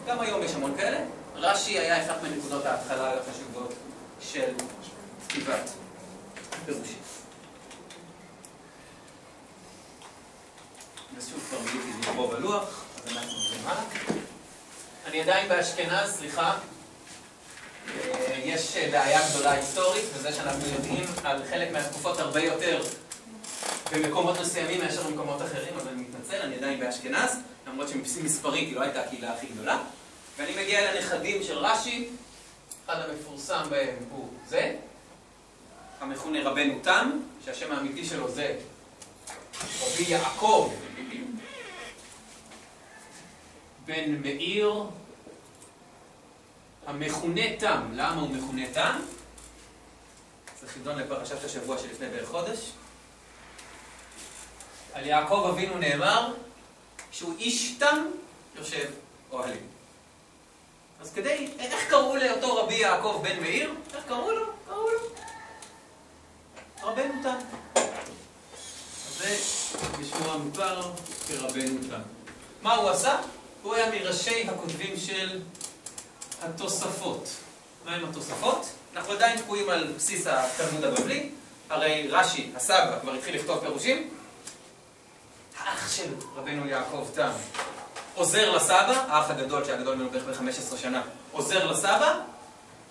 גם היום יש המון כאלה. רש"י היה אחת מנקודות ההתחלה החשובות של כתיבת פירושים. ושוב כבר מיליתי לקרוא בלוח, אז אנחנו עוברים הלאה. אני עדיין באשכנז, סליחה. יש בעיה גדולה היסטורית, וזה שאנחנו יודעים על חלק מהתקופות הרבה יותר במקומות מסוימים מאשר במקומות אחרים, אבל אני מתנצל, אני עדיין באשכנז, למרות שמספרית היא לא הייתה הקהילה הכי גדולה. ואני מגיע לנכדים של רש"י, אחד המפורסם בהם הוא זה, המכונה רבנו תם, שהשם האמיתי שלו זה רבי יעקב בן מאיר, המכונה תם. למה הוא מכונה תם? זה חידון לפרשת השבוע שלפני בערך חודש. על יעקב אבינו נאמר שהוא איש תם יושב אוהלים. אז כדי, איך קראו לאותו רבי יעקב בן מאיר? איך קראו לו? קראו לו רבנו תם. אז זה בשמו המוכר כרבנו תם. מה הוא עשה? הוא היה מראשי הכותבים של התוספות. מה הם התוספות? אנחנו עדיין תקועים על בסיס התלמוד הבבלי. הרי רש"י, הסבא, כבר התחיל לכתוב פירושים. האח של רבנו יעקב תם עוזר לסבא, האח הגדול, שהגדול ממנו בערך ב-15 שנה, עוזר לסבא,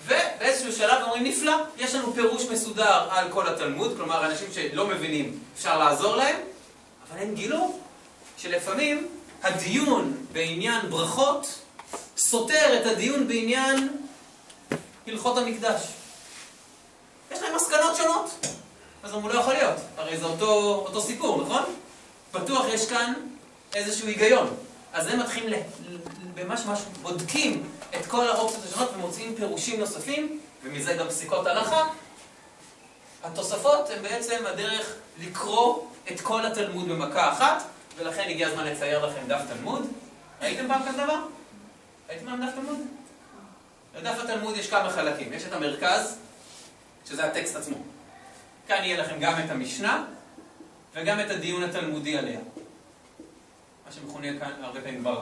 ובאיזשהו שלב אומרים, נפלא, יש לנו פירוש מסודר על כל התלמוד, כלומר, אנשים שלא מבינים, אפשר לעזור להם, אבל הם גילו שלפעמים הדיון בעניין ברכות סותר את הדיון בעניין הלכות המקדש. יש להם מסקנות שונות, אז הוא לא יכול להיות, הרי זה אותו סיפור, נכון? בטוח יש כאן איזשהו היגיון. אז הם מתחילים ממש בודקים את כל האופציות השונות ומוצאים פירושים נוספים, ומזה גם פסיקות הלכה. התוספות הן בעצם הדרך לקרוא את כל התלמוד במכה אחת, ולכן הגיע הזמן לצייר לכם דף תלמוד. ראיתם פעם כזה דבר? ראיתם פעם דף תלמוד? בדף התלמוד יש כמה חלקים. יש את המרכז, שזה הטקסט עצמו. כאן יהיה לכם גם את המשנה, וגם את הדיון התלמודי עליה. מה שמכונה כאן הרבה פעמים ברא.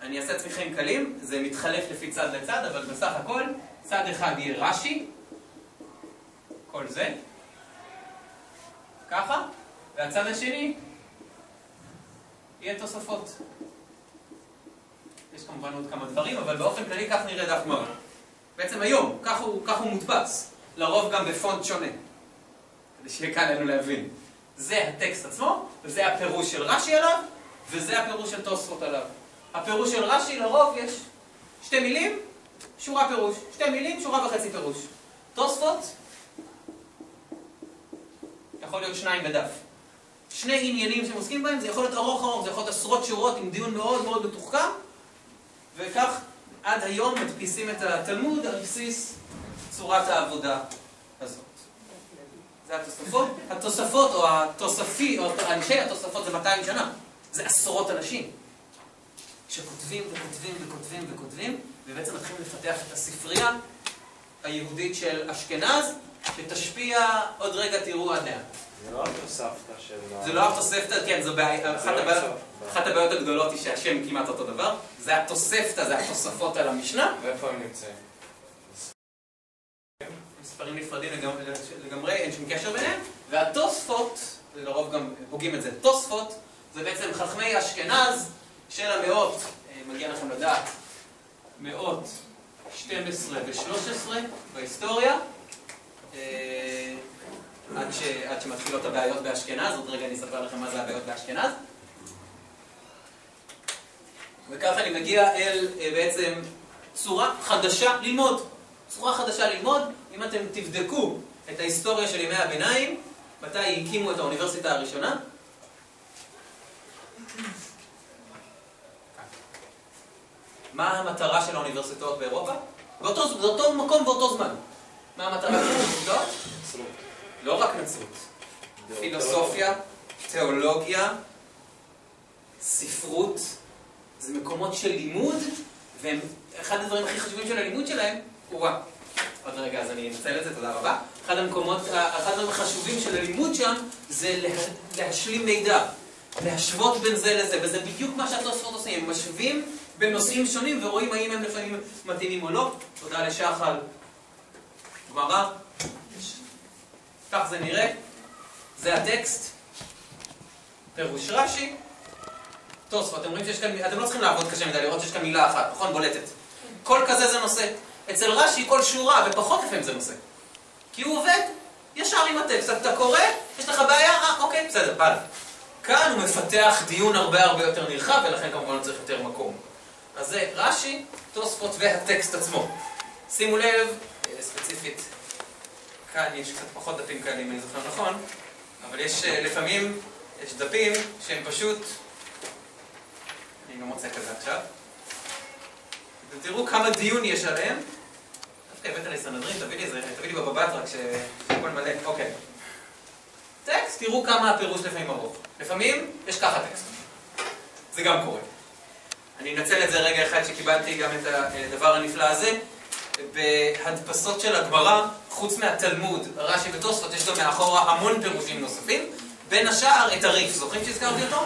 אני אעשה עצמי חיים קלים, זה מתחלף לפי צד לצד, אבל בסך הכל, צד אחד יהיה רש"י, כל זה, ככה, והצד השני יהיה תוספות. יש כמובן עוד כמה דברים, אבל באופן כללי כך נראה דף גמרא. בעצם היום, כך הוא מודפס, לרוב גם בפונט שונה, כדי שיהיה קל לנו להבין. זה הטקסט עצמו, וזה הפירוש של רש"י עליו, וזה הפירוש של תוספות עליו. הפירוש של רש"י לרוב יש 2 מילים, שורה פירוש. 2 מילים, שורה וחצי פירוש. תוספות, יכול להיות 2 בדף. 2 עניינים שמוסקים בהם, זה יכול להיות ארוך, זה יכול להיות עשרות שורות עם דיון מאוד מאוד מתוחכם, וכך עד היום מדפיסים את התלמוד על בסיס צורת העבודה הזאת. זה התוספות. התוספות או התוספי, או אנשי התוספות זה 200 שנה. זה עשרות אנשים שכותבים וכותבים וכותבים וכותבים, ובעצם מתחילים לפתח את הספרייה היהודית של אשכנז, שתשפיע עוד רגע תראו עד לאן. זה לא התוספתא של... זה לא התוספתא, כן, אחת הבעיות הגדולות היא שהשם כמעט אותו דבר. זה התוספתא, זה התוספות על המשנה. ואיפה הם נמצאים? מספרים נפרדים לגמרי, אין שום קשר ביניהם. והתוספות, לרוב גם הוגים את זה, תוספות, זה בעצם חכמי אשכנז של המאות, מגיע לכם לדעת, מאות 12 ו-13 בהיסטוריה, עד שמתחילות הבעיות באשכנז. עוד רגע אני אספר לכם מה זה הבעיות באשכנז. וכך אני מגיע אל בעצם צורה חדשה ללמוד. צורה חדשה ללמוד, אם אתם תבדקו את ההיסטוריה של ימי הביניים, מתי הקימו את האוניברסיטה הראשונה? מה המטרה של האוניברסיטאות באירופה? באותו מקום, באותו זמן. מה המטרה של האוניברסיטאות? נצרות. לא רק נצרות. פילוסופיה, תיאולוגיה, ספרות, זה מקומות של לימוד, ואחד הדברים הכי חשובים של הלימוד שלהם הוא עוד רגע, אז אני אנצל את זה, תודה רבה. אחד הדברים החשובים של הלימוד שם זה להשלים מידע, להשוות בין זה לזה, וזה בדיוק מה שהתוספות עושים. הם משווים בין נושאים שונים ורואים האם הם לפעמים מתאימים או לא. תודה לשחל. גמרא. כך זה נראה. זה הטקסט. פירוש רש"י. תוספות, אתם רואים שיש כאן, אתם לא צריכים לעבוד קשה מדי, לראות שיש כאן מילה אחת, נכון? בולטת. כל כזה זה נושא. אצל רש"י כל שורה, ופחות לפעמים זה נושא. כי הוא עובד ישר עם הטקסט. אתה קורא, יש לך בעיה? אוקיי, בסדר, בא. כאן הוא מפתח דיון הרבה יותר נרחב, ולכן כמובן צריך יותר מקום. אז זה רש"י, תוספות והטקסט עצמו. שימו לב, ספציפית, כאן יש קצת פחות דפים כאלה, אם אני זוכר נכון, אבל יש לפעמים, יש דפים שהם פשוט, אני לא מוצא כזה עכשיו, ותראו כמה דיון יש עליהם. דווקא הבאת לי סנהדרין, תביא לי בבבת רק שהכל מלא, אוקיי. טקסט, תראו כמה הפירוש לפעמים ארוך. לפעמים יש ככה טקסט. זה גם קורה. אני אנצל את זה רגע אחד שקיבלתי גם את הדבר הנפלא הזה. בהדפסות של הגמרא, חוץ מהתלמוד, רש"י ותוספות, יש גם מאחורה המון פירושים נוספים. בין השאר את הריף. זוכרים שהזכרתי אותו?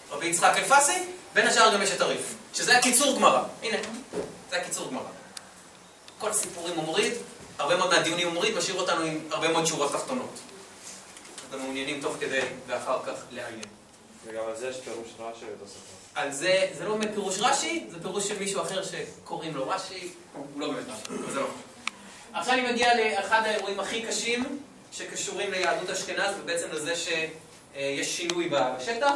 רבי יצחק אלפסי? בין השאר גם יש את הריף. שזה הקיצור גמרא. הנה, זה הקיצור גמרא. כל הסיפורים הוא מוריד, הרבה מאוד מהדיונים הוא מוריד, משאיר אותנו עם הרבה מאוד שורות תחתונות. אתם מעוניינים תוך כדי ואחר כך לעיין. וגם על זה יש פירוש רש"י ותוספות. על זה, זה לא באמת פירוש רש"י, זה פירוש של מישהו אחר שקוראים לו רש"י, הוא לא באמת רש"י, זה לא. עכשיו אני מגיע לאחד האירועים הכי קשים שקשורים ליהדות אשכנז, ובעצם לזה שיש שינוי בשטח,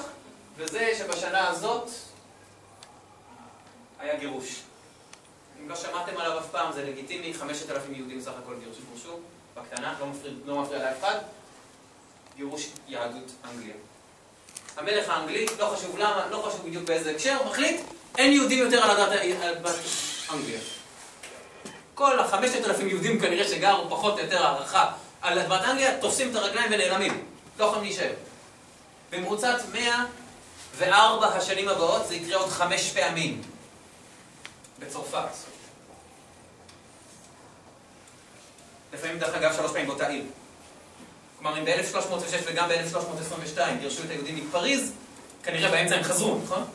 וזה שבשנה הזאת היה גירוש. אם לא שמעתם עליו אף פעם, זה לגיטימי, 5,000 יהודים סך הכל גורשו, בקטנה, לא מפריע לאף אחד. גירוש יהדות אנגליה. המלך האנגלי, לא חשוב למה, לא חשוב בדיוק באיזה הקשר, מחליט, אין יהודים יותר על אדמת אנגליה. כל 5,000 יהודים כנראה שגרו פחות או יותר הערכה על אדמת אנגליה, תופסים את הרגליים ונעלמים. לא יכולים להישאר. במרוצת 104 השנים הבאות זה יקרה עוד 5 פעמים. בצרפת. לפעמים דרך אגב 3 פעמים באותה עיר. כלומר, אם ב-1306 וגם ב-1322 גירשו את היהודים מפריז, כנראה באמצע הם חזרו, נכון?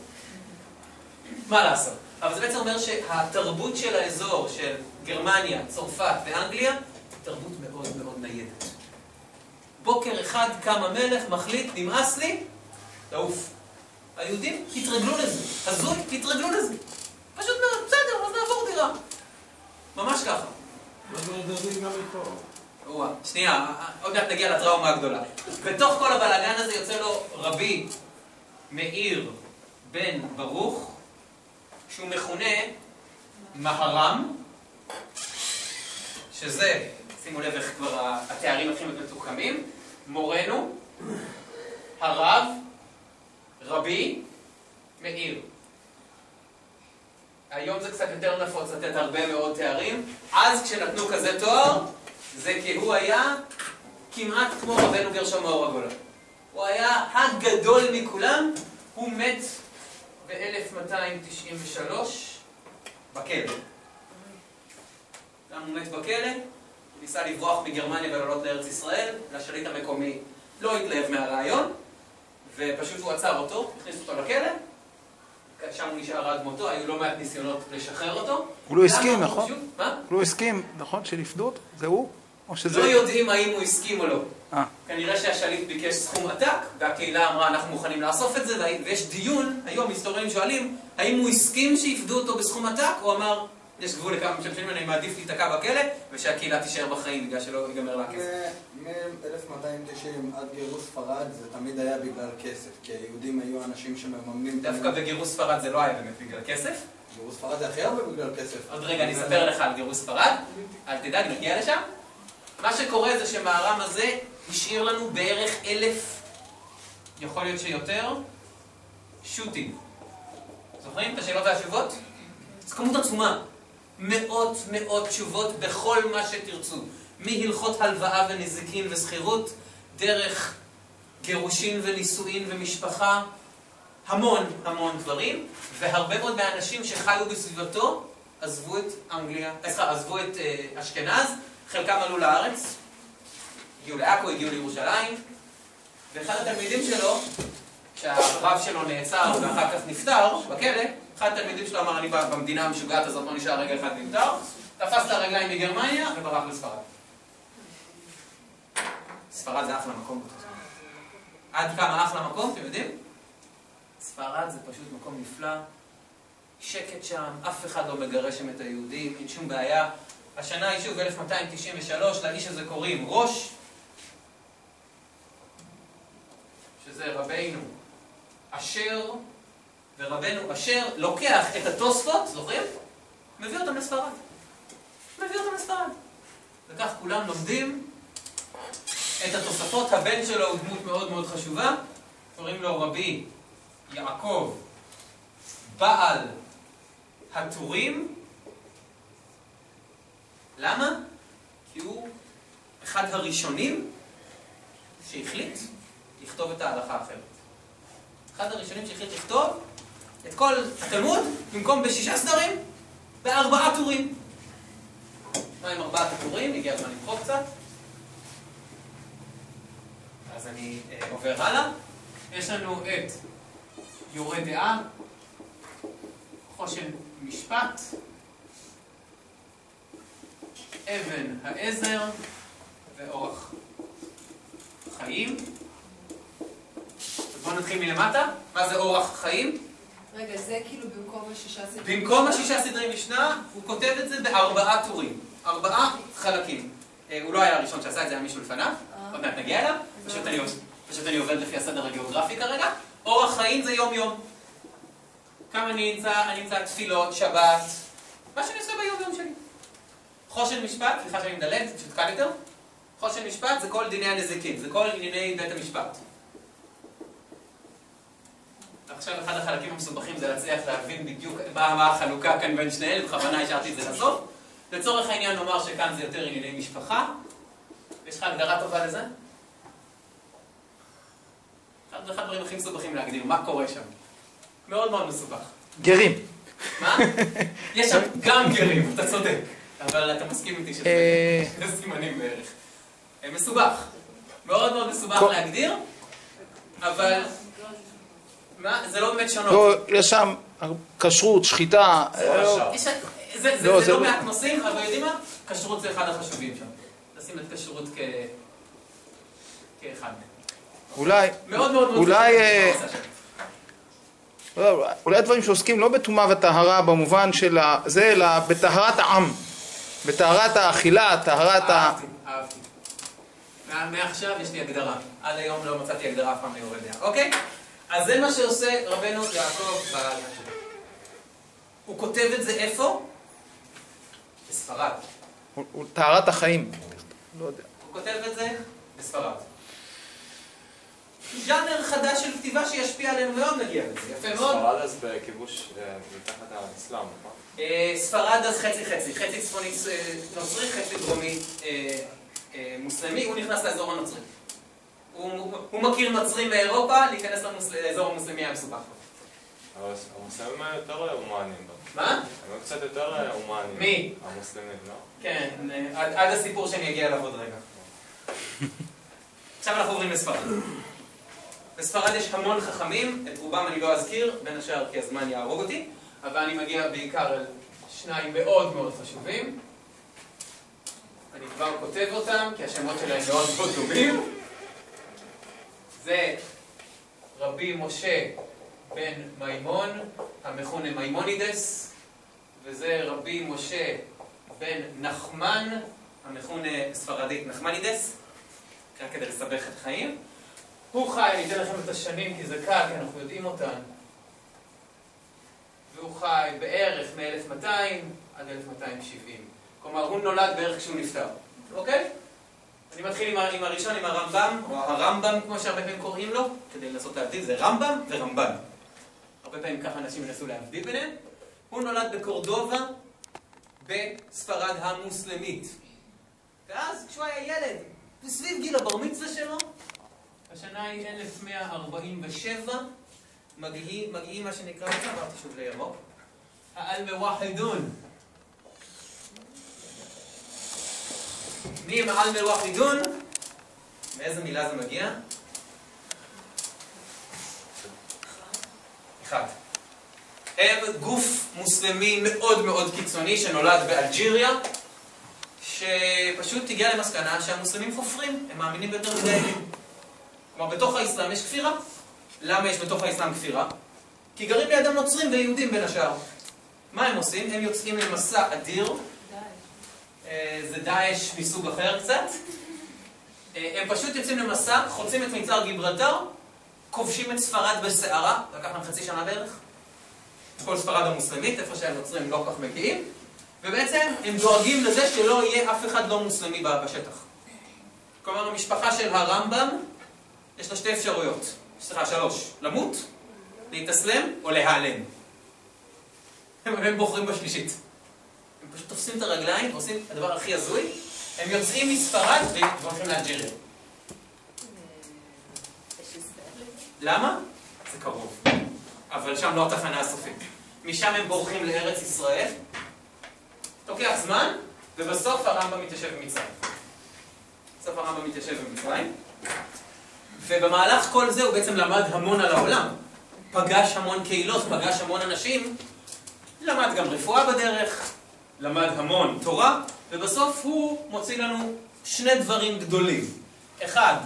מה לעשות? אבל זה בעצם אומר שהתרבות של האזור, של גרמניה, צרפת ואנגליה, תרבות מאוד מאוד ניידת. בוקר אחד קם המלך, מחליט, נמאס לי, תעוף. היהודים התרגלו לזה. הזוי, התרגלו לזה. פשוט מאוד, בסדר, אז נעבור דירה. ממש ככה. שנייה, עוד מעט נגיע לטראומה הגדולה. בתוך כל הבלגן הזה יוצא לו רבי מאיר בן ברוך, שהוא מכונה מהר"ם, שזה, שימו לב איך כבר התארים הכי מתוחכמים, מורנו, הרב, רבי מאיר. היום זה קצת יותר נפוץ לתת הרבה מאוד תארים. אז כשנתנו כזה תואר, זה כי הוא היה כמעט כמו רבנו גרשום מאור הגולה. הוא היה הגדול מכולם, הוא מת ב-1293 בכלא. גם הוא מת בכלא, הוא ניסה לברוח מגרמניה ולעלות לארץ ישראל, לשליט המקומי לא התלהב מהרעיון, ופשוט הוא עצר אותו, הכניס אותו לכלא, שם הוא נשאר עד מותו, היו לא מעט ניסיונות לשחרר אותו. הוא לא הסכים, נכון? מה? הוא לא הסכים, נכון? שלפדו אותו? זה הוא? או שזה... לא יודעים האם הוא הסכים או לא. אה. כנראה שהשליט ביקש סכום עתק, והקהילה אמרה אנחנו מוכנים לאסוף את זה, ויש דיון, היום היסטוריונים שואלים, האם הוא הסכים שיפדו אותו בסכום עתק, או אמר, יש גבול לכמה משלמים, אני מעדיף להיתקע בכלא, ושהקהילה תישאר בחיים, בגלל שלא ייגמר לה כסף. מ-1290 עד גירוש ספרד זה תמיד היה בגלל כסף, כי היהודים היו אנשים שמממנים... דווקא בגירוש ספרד זה לא היה באמת בגלל כסף. גירוש ספרד זה הכי הרבה בגלל כסף. עוד רגע אני אספר לך על גירוש ספרד, אל תדאג, נגיע לשם. מה שקורה זה שמהר"ם הזה השאיר לנו בערך 1,000, יכול להיות שיותר, שוטים. זוכרים את השאלות והתשובות? זו כמות עצומה. מאות תשובות בכל מה שתרצו. מהלכות הלוואה ונזיקין ושכירות, דרך גירושין ונישואין ומשפחה, המון דברים, והרבה מאוד מהאנשים שחיו בסביבתו עזבו את עזבו את אשכנז, חלקם עלו לארץ, הגיעו לעכו, הגיעו לירושלים, ואחד התלמידים שלו, כשהרב שלו נעצר ואחר כך נפטר בכלא, אחד התלמידים שלו אמר, אני במדינה המשוגעת הזאת לא נשאר רגע אחד נפטר, תפס את הרגליים מגרמניה וברח לספרד. ספרד זה אחלה מקום. עד כמה אחלה מקום, אתם יודעים? ספרד זה פשוט מקום נפלא, שקט שם, אף אחד לא מגרש שם את היהודים, אין שום בעיה. השנה היא שוב 1293, לאיש הזה קוראים ראש, שזה רבינו אשר, ורבנו אשר לוקח את התוספות, זוכרים? מביא אותם לספרד. וכך כולם לומדים את התוספות. הבן שלו הוא דמות מאוד חשובה, קוראים לו רבי יעקב בעל הטורים. למה? כי הוא אחד הראשונים שהחליט לכתוב את ההלכה האחרת. אחד הראשונים שהחליט לכתוב את כל התלמוד, במקום ב6 סדרים, ב4 טורים. מה עם 4 טורים? הגיע הזמן למחוק קצת. אז אני עובר הלאה. יש לנו את יורה דעה, חושן משפט, אבן העזר ואורח חיים. בואו נתחיל מלמטה. מה זה אורח חיים? רגע, זה כאילו במקום 6 סדרים. במקום 6 סדרי משנה, הוא כותב את זה ב4 טורים. 4 חלקים. הוא לא היה הראשון שעשה את זה, היה מישהו לפניו. עוד מעט נגיע אליו. פשוט אני עובד לפי הסדר הגיאוגרפי כרגע. אורח חיים זה יום-יום. כמה אני נמצא תפילות, שבת, מה שאני עושה ביום-יום שלי. חושן משפט, סליחה שאני מדלג, זה פשוט קל יותר. חושן משפט זה כל דיני הנזיקין, זה כל ענייני בית המשפט. עכשיו אחד החלקים המסובכים זה להצליח להבין בדיוק מה החלוקה כאן בין שניהם, בכוונה השארתי את זה לסוף. לצורך העניין נאמר שכאן זה יותר ענייני משפחה. יש לך הגדרה טובה לזה? אחד הדברים הכי מסובכים להגדיר, מה קורה שם? מאוד מסובך. גרים. מה? יש שם גם גרים, אתה צודק. אבל אתה מסכים איתי שזה סימנים בערך. מסובך. מאוד מסובך להגדיר, אבל מה? זה לא באמת שונות. לא, יש שם כשרות, שחיטה. זה לא מעט נושאים, אבל יודעים מה? כשרות זה אחד החשובים שם. נשים את כשרות כאחד. אולי הדברים שעוסקים לא בטומאה וטהרה במובן של זה, אלא בטהרת העם, בטהרת האכילה, טהרת אהבתי. מעכשיו יש לי הגדרה. עד היום לא מצאתי הגדרה אף פעם ליורה דעה. אוקיי? אז זה מה שעושה רבנו יעקב בעל. הוא כותב את זה איפה? בספרד. הוא טהרת החיים. לא יודע. הוא כותב את זה בספרד. ז'אנר חדש של כתיבה שישפיע עלינו מאוד, נגיע לזה. יפה מאוד. ספרד אז בכיבוש מתחת האסלאם, נכון? ספרד אז חצי. חצי צפוני נוצרי, חצי דרומי מוסלמי. הוא נכנס לאזור הנוצרי. הוא מכיר נוצרים באירופה, להיכנס לאזור המוסלמי היה מסובך. אבל המוסלמים היו יותר הומניים. מה? הם היו קצת יותר הומניים. מי? המוסלמים, לא? כן, עד הסיפור שאני אגיע אליו עוד רגע. עכשיו אנחנו עוברים לספרד. בספרד יש המון חכמים, את רובם אני לא אזכיר, בין השאר כי הזמן יהרוג אותי, אבל אני מגיע בעיקר אל 2 מאוד חשובים. אני כבר כותב אותם, כי השמות שלהם מאוד דומים. זה רבי משה בן מימון, המכונה מימונידס, וזה רבי משה בן נחמן, המכונה ספרדית נחמנידס, רק כדי לסבך את החיים. הוא חי, אני אתן לכם את השנים כי זה קל, כי אנחנו יודעים אותן. והוא חי בערך מ-1200 עד 1270. כלומר, הוא נולד בערך כשהוא נפטר. אוקיי? אני מתחיל עם הראשון, עם הרמב"ם, או הרמב"ם, כמו שהרבה פעמים קוראים לו, כדי לנסות להבדיל, זה רמב"ם ורמב"ן. הרבה פעמים ככה אנשים ינסו להבדיל ביניהם. הוא נולד בקורדובה, בספרד המוסלמית. ואז כשהוא היה ילד, וסביב גיל הבר מצווה שלו, השנה היא 1147, מגיעים מה שנקרא, עברתי שוב לירוק, האל-מוואחידון. מי הם האל-מוואחידון? מאיזה מילה זה מגיע? אחד. הם גוף מוסלמי מאוד מאוד קיצוני שנולד באלג'יריה, שפשוט הגיע למסקנה שהמוסלמים חופרים, הם מאמינים ביותר מדי אלים. כלומר, בתוך האסלאם יש כפירה. למה יש בתוך האסלאם כפירה? כי גרים לידם נוצרים ויהודים בין השאר. מה הם עושים? הם יוצאים למסע אדיר. זה דאעש מסוג אחר קצת. הם פשוט יוצאים למסע, חוצים את מצר גיברלטר, כובשים את ספרד בסערה, לקח להם חצי שנה בערך. את כל ספרד המוסלמית, איפה שהנוצרים לא כך מגיעים. ובעצם הם דואגים לזה שלא יהיה אף אחד לא מוסלמי בשטח. כלומר, המשפחה של הרמב"ם, יש לה שתי אפשרויות. שלוש. למות, להתאסלם או להיעלם. הם בוחרים בשלישית. הם פשוט תופסים את הרגליים, עושים הדבר הכי הזוי. הם יוצאים מספרד והולכים לאלג'יריה. למה? זה קרוב. אבל שם לא התחנה הסופית. משם הם בורחים לארץ ישראל. תוקח זמן, ובסוף הרמב"ם מתיישב במצרים. בסוף הרמב"ם מתיישב במצרים. ובמהלך כל זה הוא בעצם למד המון על העולם. פגש המון קהילות, פגש המון אנשים. למד גם רפואה בדרך, למד המון תורה, ובסוף הוא מוציא לנו שני דברים גדולים. אחד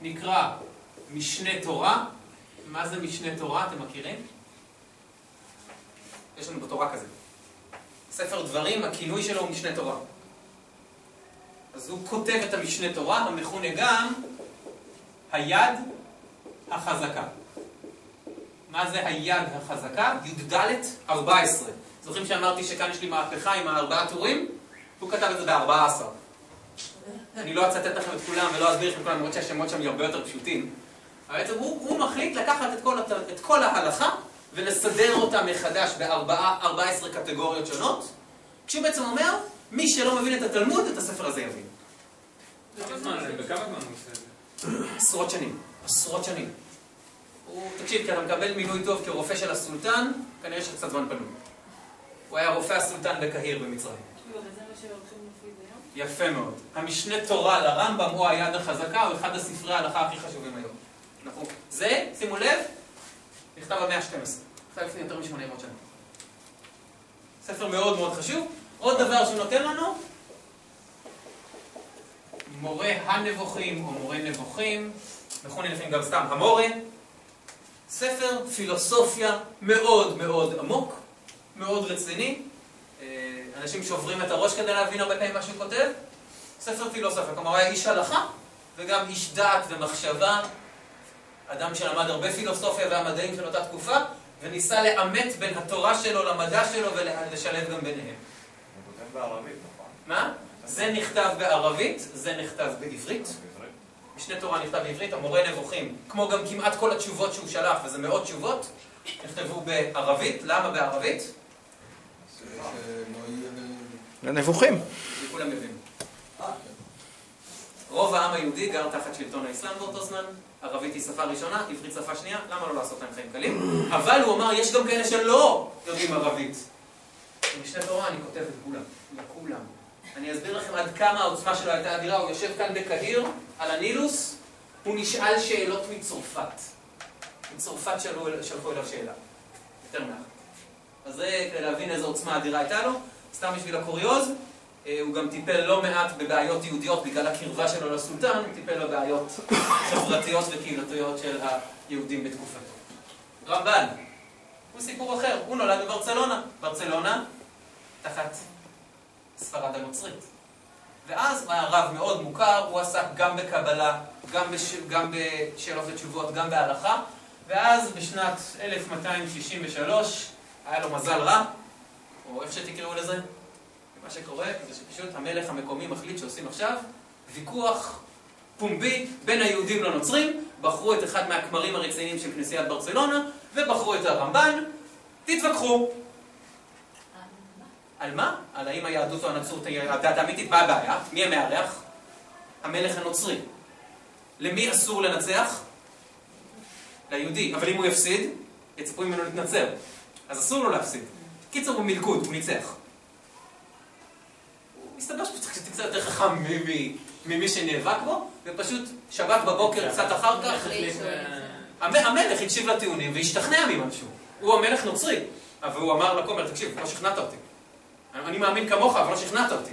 נקרא משנה תורה. מה זה משנה תורה? אתם מכירים? יש לנו בתורה כזה. ספר דברים, הכינוי שלו הוא משנה תורה. אז הוא כותב את המשנה תורה, המכונה גם היד החזקה. מה זה היד החזקה? י"ד 14. זוכרים שאמרתי שכאן יש לי מהפכה עם 4 טורים? הוא כתב את זה ב-14. אני לא אצטט לכם את כולם ולא אסביר לכם כולם, למרות שהשמות שם הרבה יותר פשוטים. אבל בעצם הוא מחליט לקחת את כל ההלכה ולסדר אותה מחדש ב-14 קטגוריות שונות, כשהוא בעצם אומר, מי שלא מבין את התלמוד, את הספר הזה יבין. בכמה זמן הוא עושה את זה? עשרות שנים. עשרות שנים. תקשיב, כי אתה מקבל מינוי טוב כרופא של הסולטן, כנראה יש קצת זמן פנוי. הוא היה רופא הסולטן בקהיר במצרים. וזה מה שהולכים לפי זה היום? יפה מאוד. המשנה תורה לרמב"ם הוא היד החזקה, הוא אחד הספרי ההלכה הכי חשובים היום. זה, שימו לב, נכתב במאה ה-12. נכתב לפני יותר מ-800 שנה. ספר מאוד מאוד חשוב. עוד דבר שהוא נותן לנו, מורה הנבוכים או מורה נבוכים, מכונה לפעמים גם סתם המורה, ספר פילוסופיה מאוד מאוד עמוק, מאוד רציני. אנשים שוברים את הראש כדי להבין הרבה פעמים מה שהוא כותב. ספר פילוסופיה, כלומר הוא היה איש הלכה וגם איש דעת ומחשבה, אדם שלמד הרבה פילוסופיה והמדעים של אותה תקופה, וניסה לאמת בין התורה שלו למדע שלו ולשלב גם ביניהם. הוא כותב בערבית, נכון? מה? זה נכתב בערבית, זה נכתב בעברית. משנה תורה נכתב בעברית, המורה נבוכים, כמו גם כמעט כל התשובות שהוא שלח, וזה מאות תשובות, נכתבו בערבית. למה בערבית? לנבוכים. כולם מבינים. רוב העם היהודי גר תחת שלטון האסלאם באותו זמן, ערבית היא שפה ראשונה, עברית שפה שנייה, למה לא לעשות להם חיים קלים? אבל הוא אמר, יש גם כאלה שלא יודעים ערבית. במשנה תורה אני כותב את כולם, לכולם. אני אסביר לכם עד כמה העוצמה שלו הייתה אדירה. הוא יושב כאן בקהיר, על הנילוס, הוא נשאל שאלות מצרפת. מצרפת שלחו אליו שאלה. יותר מעט. אז זה כדי להבין איזו עוצמה אדירה הייתה לו. סתם בשביל הקוריוז, הוא גם טיפל לא מעט בבעיות יהודיות בגלל הקרבה שלו לסולטן, הוא טיפל בבעיות חברתיות וקהילתיות של היהודים בתקופתו. רמב"ן, הוא סיפור אחר, הוא נולד בברצלונה. ברצלונה, תחת ספרד הנוצרית. ואז הוא היה רב מאוד מוכר, הוא עסק גם בקבלה, גם בשאלות ותשובות, גם בהלכה. ואז בשנת 1263 היה לו מזל רע, או איך שתקראו לזה. מה שקורה זה שפשוט המלך המקומי מחליט שעושים עכשיו ויכוח פומבי בין היהודים לנוצרים, בחרו את אחד מהכמרים הרציניים של כנסיית ברצלונה, ובחרו את הרמב"ן, תתווכחו. על מה? על האם היהדות או הנצרות היא הדת האמיתית. מה הבעיה? מי המארח? המלך הנוצרי. למי אסור לנצח? ליהודי. אבל אם הוא יפסיד, יצפו ממנו להתנצר. אז אסור לו להפסיד. קיצור הוא מלכוד, הוא ניצח. מסתבר שתקצר יותר חכם ממי שנאבק בו, ופשוט שבת בבוקר קצת אחר כך, המלך הקשיב לטיעונים והשתכנע ממשהו. הוא המלך נוצרי, אבל הוא אמר לכומר, תקשיב, לא שכנעת אותי. אני מאמין כמוך, אבל לא שכנעת אותי.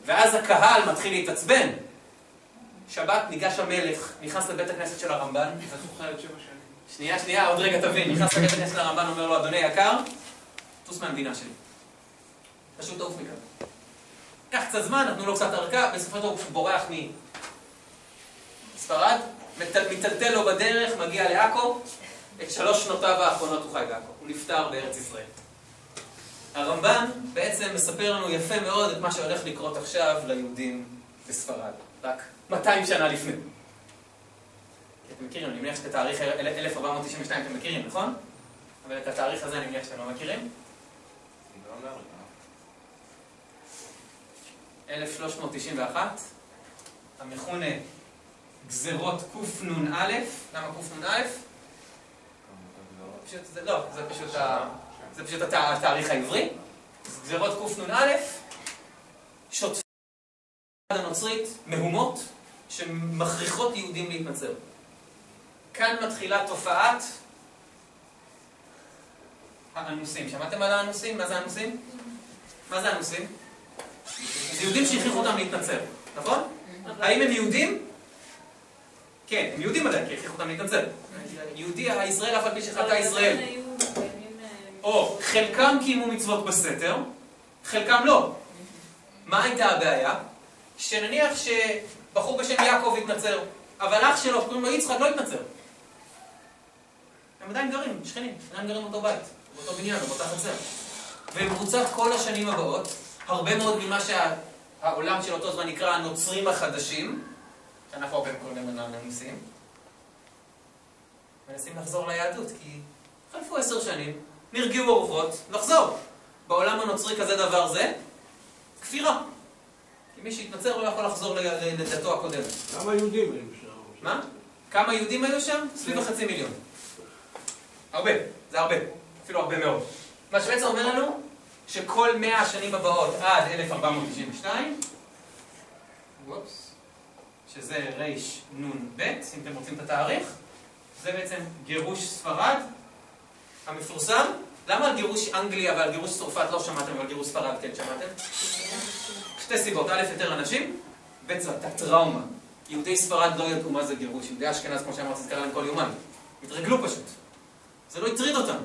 ואז הקהל מתחיל להתעצבן. שבת ניגש המלך, נכנס לבית הכנסת של הרמב"ן. אתה תוכל את 7 שנים. שנייה, עוד רגע תבין. נכנס לבית הכנסת של הרמב"ן, אומר לו, אדוני יקר, טוס מהמדינה שלי. פשוט תעוף מכאן. קח קצת זמן, נתנו לו קצת ארכה, בסופו של דבר הוא בורח מספרד, מטלטל לו בדרך, מגיע לעכו, את 3 שנותיו האחרונות הוא חי בעכו. הוא נפטר בארץ ישראל. הרמב"ן בעצם מספר לנו יפה מאוד את מה שהולך לקרות עכשיו ליהודים בספרד. רק 200 שנה לפני. אתם מכירים, אני מניח שאת התאריך 1492 אתם מכירים, נכון? אבל את התאריך הזה אני מניח שאתם לא מכירים. 1391, המכונה גזרות קנ"א. למה קנ"א? זה פשוט התאריך העברי. גזרות קנ"א, שוטפות הנוצרית, מהומות, שמכריחות יהודים להתנצר. כאן מתחילה תופעת האנוסים. שמעתם על האנוסים? מה זה האנוסים? מה זה האנוסים? זה יהודים שהכריחו אותם להתנצר, נכון? האם הם יהודים? כן, הם יהודים עדיין, כי הכריחו אותם להתנצר. יהודי הישראל אף על פי שחטא ישראל. או חלקם קיימו מצוות בסתר, חלקם לא. מה הייתה הבעיה? שנניח שבחור בשם יעקב התנצר, אבל אח שלו שקוראים לו יצחק לא התנצר. הם עדיין גרים, שכנים, עדיין גרים באותו בית, באותו בניין, באותה חצר. ובמרוצת כל השנים הבאות, הרבה מאוד ממה שהעולם של אותו זמן נקרא הנוצרים החדשים, שאנחנו הרבה קוראים להם אנוסים, מנסים לחזור ליהדות, כי חלפו 10 שנים, נרגעו הרוחות, לחזור. בעולם הנוצרי כזה דבר זה, כפירה. כי מי שהתנצר לא יכול לחזור לדתו הקודמת. כמה יהודים היו שם? מה? כמה יהודים היו שם? סביב 500,000. הרבה, זה הרבה, אפילו הרבה מאוד. מה שבעצם אומר לנו, שכל 100 השנים הבאות עד 1492, שזה רייש נון ב', אם אתם רוצים את התאריך, זה בעצם גירוש ספרד המפורסם. למה על גירוש אנגליה ועל גירוש צרפת לא שמעתם, אבל גירוש ספרד כן שמעתם? 2 סיבות. א', יותר אנשים, ב', זו הייתה טראומה. יהודי ספרד לא ידעו מה זה גירוש. יהודי אשכנז, כמו שאמרתי, זה קרה להם כל יומיים. התרגלו פשוט. זה לא הטריד אותם.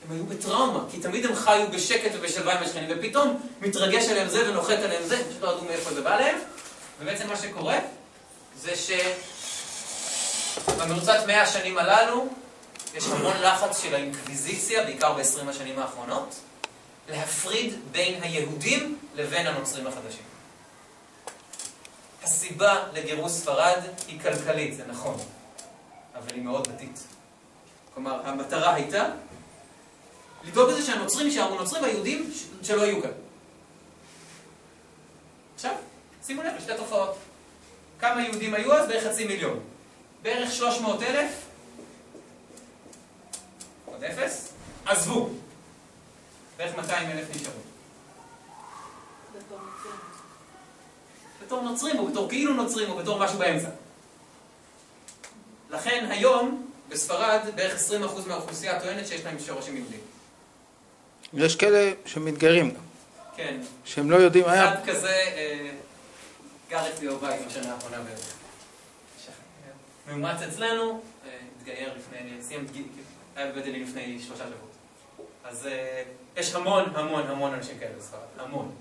הם היו בטראומה, כי תמיד הם חיו בשקט ובשלווה עם השכנים, ופתאום מתרגש עליהם זה ונוחת עליהם זה, פשוט לא ידעו מאיפה זה בא להם. ובעצם מה שקורה זה שבמרוצת 100 השנים הללו יש המון לחץ של האינקוויזיציה, בעיקר ב-20 השנים האחרונות, להפריד בין היהודים לבין הנוצרים החדשים. הסיבה לגירוש ספרד היא כלכלית, זה נכון, אבל היא מאוד דתית. כלומר, המטרה הייתה לדאוג לזה שהנוצרים יישארו נוצרים והיהודים שלא יהיו כאן. עכשיו, שימו לב לשתי תופעות. כמה יהודים היו אז? בערך 500,000. בערך 300,000, עוד 0, עזבו. בערך 200,000 נשארו. בתור נוצרים, או בתור כאילו נוצרים, או בתור משהו באמצע. לכן היום, בספרד, בערך 20% מהאוכלוסייה טוענת שיש להם שורשים יהודים. יש כאלה שמתגיירים גם. כן. שהם לא יודעים מה היה. אחד כזה גר אצלי בבית בשנה האחרונה בערך. מאומץ אצלנו, התגייר לפני, היה בבית אלי לפני 3 שבועות. אז יש המון אנשים כאלה בספרד, המון.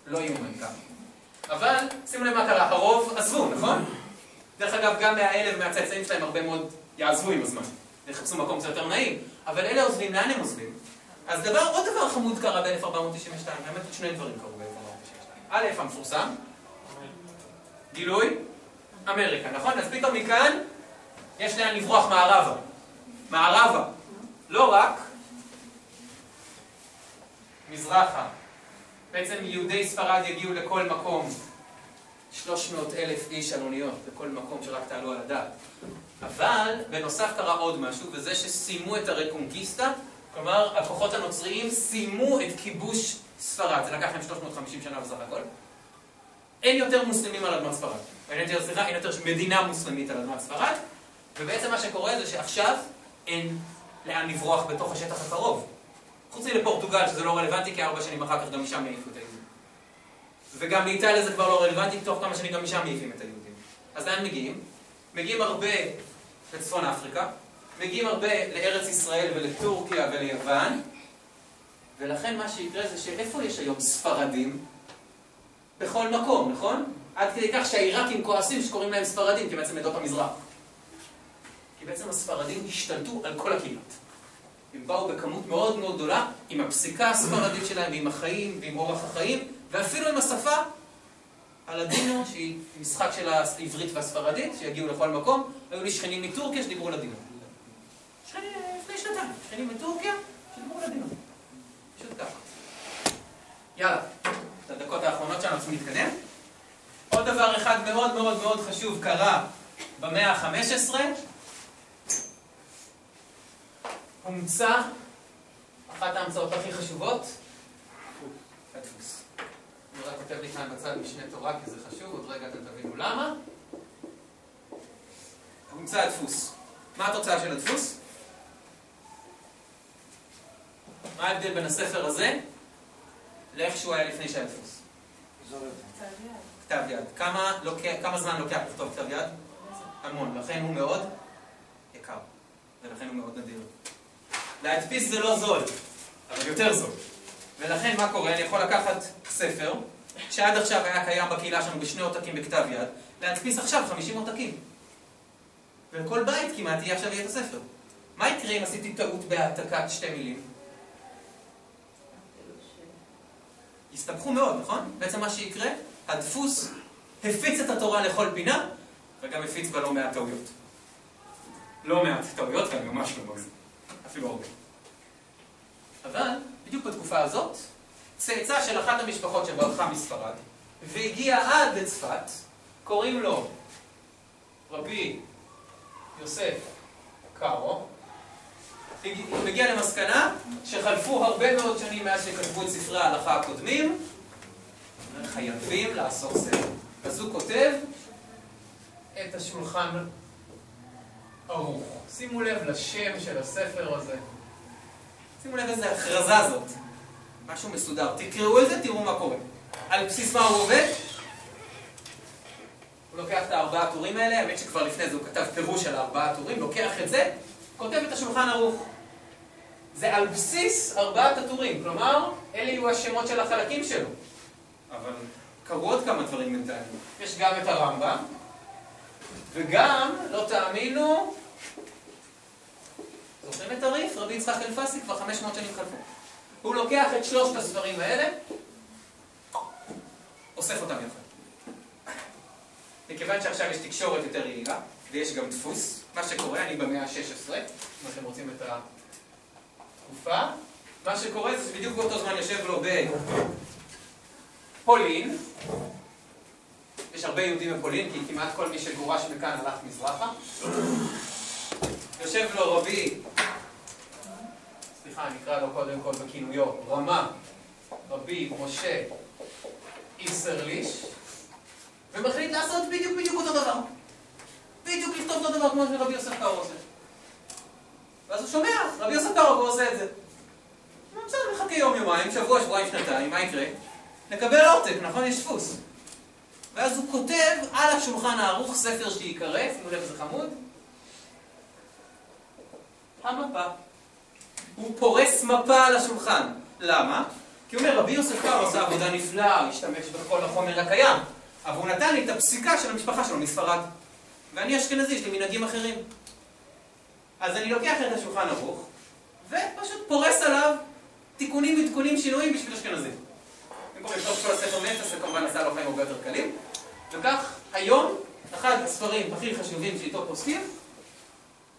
לא יאומן כמה. אבל, שימו לב מה קרה, הרוב עזבו, נכון? דרך אגב, גם מהאלה ומהצאצאים שלהם הרבה מאוד יעזבו עם הזמן. יחפשו מקום קצת יותר נעים. אבל אלה עוזבים, לאן הם עוזבים? אז עוד דבר חמוד קרה ב-1492, באמת 2 דברים קרו ב-1492. א', המפורסם, גילוי, אמריקה, נכון? אז פתאום מכאן יש לאן לברוח מערבה. מערבה. לא רק מזרחה בעצם יהודי ספרד יגיעו לכל מקום, 300,000 איש על אוניות, לכל מקום שרק תעלו על הדעת. אבל בנוסף קרה עוד משהו, וזה שסיימו את הרקונקיסטה, כלומר הכוחות הנוצריים סיימו את כיבוש ספרד, זה לקח להם 350 שנה בסך הכל. אין יותר מוסלמים על אדמת ספרד, אין יותר מדינה מוסלמית על אדמת ספרד, ובעצם מה שקורה זה שעכשיו אין לאן לברוח בתוך השטח הקרוב. חוץ לפורטוגל, שזה לא רלוונטי, כי 4 שנים אחר כך גם משם מעיפו את היהודים. וגם לאיטליה זה כבר לא רלוונטי, תוך כמה שנים גם משם מעיפים את היהודים. אז לאן מגיעים? מגיעים הרבה לצפון אפריקה, מגיעים הרבה לארץ ישראל ולטורקיה וליוון, ולכן מה שיקרה זה שאיפה יש היום ספרדים? בכל מקום, נכון? עד כדי כך שהעיראקים כועסים שקוראים להם ספרדים, כי בעצם עדות המזרח. כי בעצם הספרדים השתלטו על כל הקהילות. הם באו בכמות מאוד מאוד גדולה, עם הפסיקה הספרדית שלהם, ועם החיים, ועם אורח החיים, ואפילו עם השפה, הלדינו, שהיא משחק של העברית והספרדית, שיגיעו לכל מקום. היו לי שכנים מטורקיה שדיברו לדינו. לפני שנתיים, שכנים מטורקיה שדיברו לדינו. פשוט ככה. יאללה, את הדקות האחרונות שלנו צריכים להתקדם. עוד דבר אחד מאוד מאוד מאוד חשוב קרה במאה ה-15, הומצא אחת ההמצאות הכי חשובות, הדפוס. אני רק כותב לי כאן בצד משנה תורה כי זה חשוב, עוד רגע אתם תבינו למה. הומצא הדפוס. מה התוצאה של הדפוס? מה ההבדל בין הספר הזה לאיך שהוא היה לפני שהיה דפוס? כתב יד. כמה זמן לוקח לכתוב כתב יד? המון, לכן הוא מאוד יקר, ולכן הוא מאוד נדיר. להדפיס זה לא זול, אבל יותר זול. ולכן מה קורה? אני יכול לקחת ספר שעד עכשיו היה קיים בקהילה שלנו בשני עותקים בכתב יד, להדפיס עכשיו 50 עותקים. ולכל בית כמעט יהיה עכשיו את הספר. מה יקרה אם עשיתי טעות בהעתקת 2 מילים? הסתבכו מאוד, נכון? בעצם מה שיקרה, הדפוס הפיץ את התורה לכל פינה, וגם הפיץ בה לא מעט טעויות. לא מעט טעויות, ואני ממש לא מגזים. אפילו הרבה. אבל, בדיוק בתקופה הזאת, צאצא של אחת המשפחות שברחה מספרד, והגיע עד לצפת, קוראים לו רבי יוסף קארו, מגיע למסקנה שחלפו הרבה מאוד שנים מאז שכתבו את ספרי ההלכה הקודמים, חייבים לעשות סדר. אז הוא כותב את השולחן ערוך. שימו לב לשם של הספר הזה. שימו לב איזה הכרזה זאת. משהו מסודר. תקראו את זה, תראו מה קורה. על בסיס מה הוא עובד? הוא לוקח את 4 הטורים האלה, האמת שכבר לפני זה הוא כתב פירוש על 4 הטורים, לוקח את זה, כותב את השולחן ערוך. זה על בסיס 4 הטורים, כלומר, אלה יהיו השמות של החלקים שלו. אבל קרו עוד כמה דברים בינתיים. יש גם את הרמב"ם, וגם, לא תאמינו, זוכרים את הריף? רבי יצחק אלפסי, כבר 500 שנים חלפו. הוא לוקח את 3 הספרים האלה, אוסף אותם יחד. מכיוון שעכשיו יש תקשורת יותר יעילה, ויש גם דפוס, מה שקורה, אני במאה ה-16, אם אתם רוצים את התקופה, מה שקורה זה שבדיוק באותו זמן יושב לו בפולין, יש הרבה יהודים בפולין, כי כמעט כל מי שגורש מכאן הלך מזרחה, יושב לו רבי, סליחה, אני אקרא לו קודם כל בכינויו, רמה, רבי משה איסרליש, ומחליט לעשות בדיוק אותו דבר. בדיוק לכתוב אותו דבר כמו שרבי יוסף קארו עושה. ואז הוא שומע, רבי יוסף קארו עושה את זה. בסדר, נחכה יום-יומיים, שבוע, שבועיים, שנתיים, מה יקרה? נקבל עותק, נכון? יש דפוס. ואז הוא כותב על השולחן הערוך ספר שיקרא, שימו לב איזה חמוד, המפה. הוא פורס מפה על השולחן. למה? כי הוא אומר, רבי יוסף קארו עושה עבודה נפלאה, הוא השתמש בכל החומר הקיים. אבל הוא נתן לי את הפסיקה של המשפחה שלו מספרד. ואני אשכנזי, יש לי מנהגים אחרים. אז אני לוקח את השולחן ערוך, ופשוט פורס עליו תיקונים ותיקונים שינויים בשביל אשכנזים. במקום לכתוב כל הספר מאפס, וכמובן עשה לו חיים הרבה יותר קלים. וכך, היום, אחד הספרים הכי חשובים שאיתו פוסקים,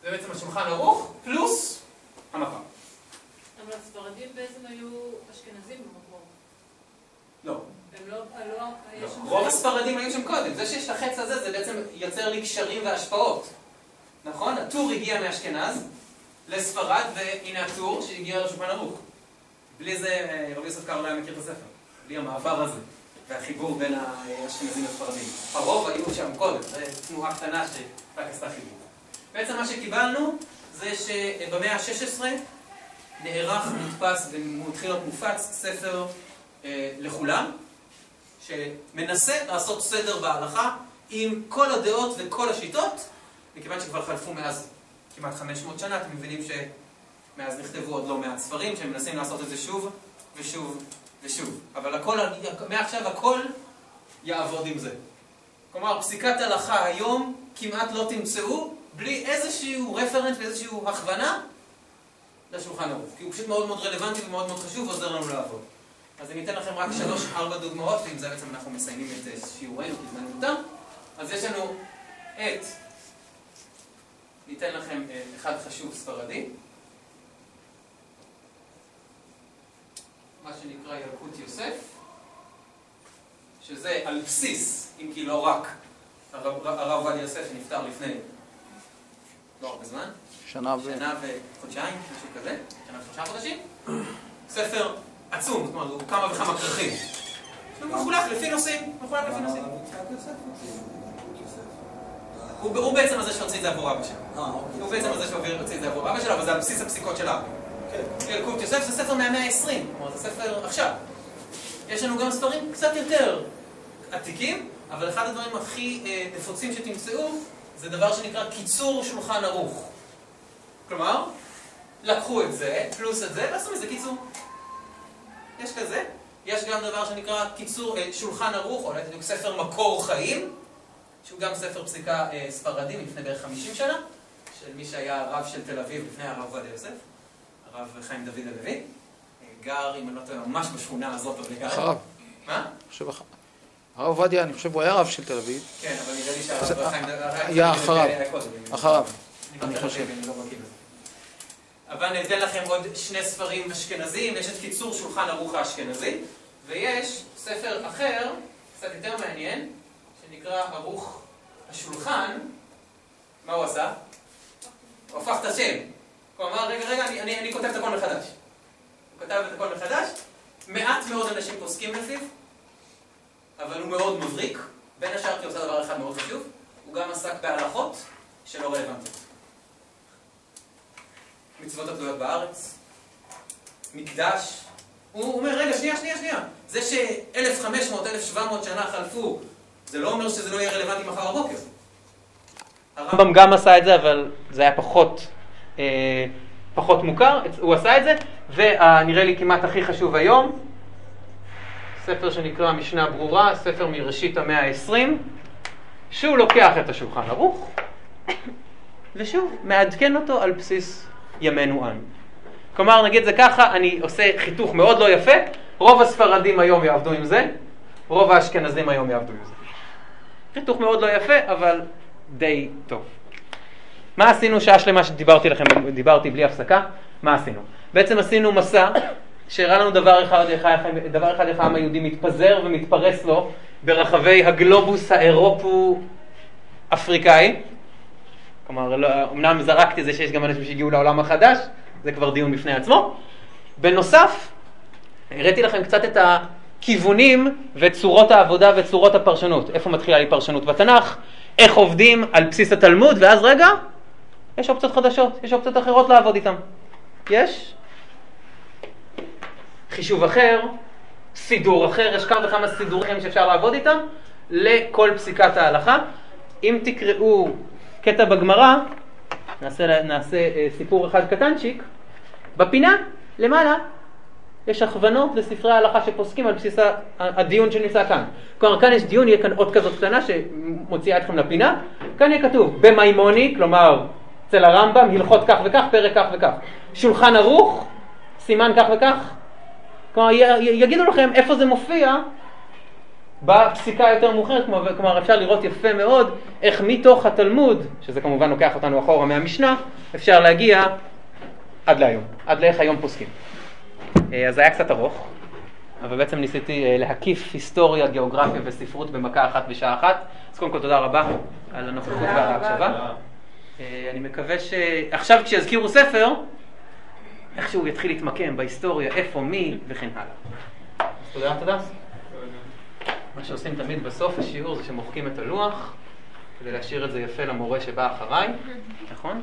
זה בעצם השולחן ערוך, פלוס המפה. אבל הספרדים בעצם היו אשכנזים במקור. לא. הם לא... יש שם- רוב הספרדים היו שם קודם. זה שיש את החץ הזה, זה בעצם יוצר לי קשרים והשפעות. נכון? הטור הגיע מאשכנז לספרד, והנה הטור שהגיע לשולחן ערוך. בלי זה, רבי יוסף קארו לא היה מכיר את הספר. בלי המעבר הזה, והחיבור בין האשכנזים לספרדים. הרוב היו שם קודם, זו תנועה קטנה שרק עשתה חיבור. בעצם מה שקיבלנו זה שבמאה ה-16 נערך, מודפס ומתחיל להיות מופץ ספר לכולם, שמנסה לעשות סדר בהלכה עם כל הדעות וכל השיטות, מכיוון שכבר חלפו מאז כמעט 500 שנה, אתם מבינים שמאז נכתבו עוד לא מעט ספרים, שהם מנסים לעשות את זה שוב ושוב ושוב. אבל הכל, מעכשיו הכל יעבוד עם זה. כלומר, פסיקת הלכה היום כמעט לא תמצאו בלי איזשהו רפרנס ואיזשהו הכוונה לשולחן ערוך. כי הוא פשוט מאוד מאוד רלוונטי ומאוד מאוד חשוב ועוזר לנו לעבוד. אז אני אתן לכם רק 3-4 דוגמאות, ועם זה בעצם אנחנו מסיימים את שיעורנו כזמן מותר. אז יש לנו את, ניתן לכם אחד חשוב ספרדי, מה שנקרא ילקוט יוסף, שזה על בסיס, אם כי לא רק, הרב עובדיה יוסף שנפטר לפני לא הרבה זמן, שנה וחודשיים, משהו כזה, שנה ו3 חודשים, ספר עצום, זאת אומרת, הוא כמה וכמה כרכים. הוא מחולק לפי נושאים, הוא בעצם הזה שהוציא את זה עבור אבא שלו. הוא בעצם הזה שהוציא את זה עבור אבא שלו, אבל זה על בסיס הפסיקות של אבא. ילקוט יוסף זה ספר מהמאה ה-20, כלומר זה ספר עכשיו. יש לנו גם ספרים קצת יותר עתיקים, אבל אחד הדברים הכי נפוצים שתמצאו זה דבר שנקרא קיצור שולחן ערוך. כלומר, לקחו את זה, פלוס את זה, ועשו מזה קיצור. יש כזה. יש גם דבר שנקרא קיצור שולחן ערוך, או בדיוק ספר מקור חיים, שהוא גם ספר פסיקה ספרדי לפני בערך 50 שנה, של מי שהיה הרב של תל אביב לפני הרב עובדיה יוסף, הרב חיים דוד הלוי. גר, אם אני לא טועה, ממש בשכונה הזאת, או לגר. אחריו. מה? הרב עובדיה, אני חושב, הוא היה רב של תל אביב. כן, אבל נראה לי שהרב חיים דוד היה אחריו. אחריו. אני חושב. אבל אני אתן לכם עוד 2 ספרים אשכנזיים. יש את קיצור שולחן ערוך האשכנזי, ויש ספר אחר, קצת יותר מעניין, שנקרא ערוך השולחן. מה הוא עשה? הוא הפך את השם. הוא אמר, רגע, אני כותב את הכל מחדש. הוא כתב את הכל מחדש. מעט מאוד אנשים פוסקים לפיו, אבל הוא מאוד מבריק. בין השאר כי הוא עושה דבר אחד מאוד חשוב, הוא גם עסק בהלכות שלא רלוונטיות. מצוות התלויות בארץ, מקדש. הוא אומר, רגע, שנייה. זה ש-1500, 1700 שנה חלפו, זה לא אומר שזה לא יהיה רלוונטי מחר הבוקר. הרמב"ם גם עשה את זה, אבל זה היה פחות מוכר. הוא עשה את זה, ונראה לי כמעט הכי חשוב היום, ספר שנקרא משנה ברורה, ספר מראשית המאה ה-20, שהוא לוקח את השולחן ערוך, ושוב, מעדכן אותו על בסיס ימינו אנו. כלומר, נגיד זה ככה, אני עושה חיתוך מאוד לא יפה, רוב הספרדים היום יעבדו עם זה, רוב האשכנזים היום יעבדו עם זה. חיתוך מאוד לא יפה, אבל די טוב. מה עשינו שעה שלמה שדיברתי בלי הפסקה? מה עשינו? בעצם עשינו מסע שהראה לנו דבר אחד איך העם היהודי מתפזר ומתפרס לו ברחבי הגלובוס האירופו-אפריקאי. כלומר, אמנם זרקתי זה שיש גם אנשים שהגיעו לעולם החדש, זה כבר דיון בפני עצמו. בנוסף, הראיתי לכם קצת את הכיוונים וצורות העבודה וצורות הפרשנות. איפה מתחילה לי פרשנות בתנ"ך, איך עובדים על בסיס התלמוד, ואז רגע, יש אופציות חדשות, יש אופציות אחרות לעבוד איתם. יש חישוב אחר, סידור אחר, יש כמה וכמה סידורים שאפשר לעבוד איתם לכל פסיקת ההלכה. אם תקראו קטע בגמרא, נעשה סיפור אחד קטנצ'יק, בפינה למעלה יש הכוונות לספרי ההלכה שפוסקים על בסיס הדיון שנמצא כאן. כלומר, כאן יש דיון, יהיה כאן עוד כזאת קטנה שמוציאה אתכם לפינה, כאן יהיה כתוב במימוני, כלומר אצל הרמב"ם, הלכות כך וכך, פרק כך וכך. שולחן ערוך, סימן כך וכך. כלומר, יגידו לכם איפה זה מופיע בפסיקה יותר מאוחרת. כלומר, אפשר לראות יפה מאוד איך מתוך התלמוד, שזה כמובן לוקח אותנו אחורה מהמשנה, אפשר להגיע עד להיום, עד לאיך היום פוסקים. אז זה היה קצת ארוך, אבל בעצם ניסיתי להקיף היסטוריה, גיאוגרפיה וספרות במכה אחת בשעה אחת. אז קודם כל תודה רבה על הנוכחות ועל ההקשבה. אני מקווה שעכשיו כשיזכירו ספר, איכשהו יתחיל להתמקם בהיסטוריה, איפה, מי וכן הלאה. אז תודה. מה שעושים תמיד בסוף השיעור זה שמוחקים את הלוח, כדי להשאיר את זה יפה למורה שבא אחריי, נכון?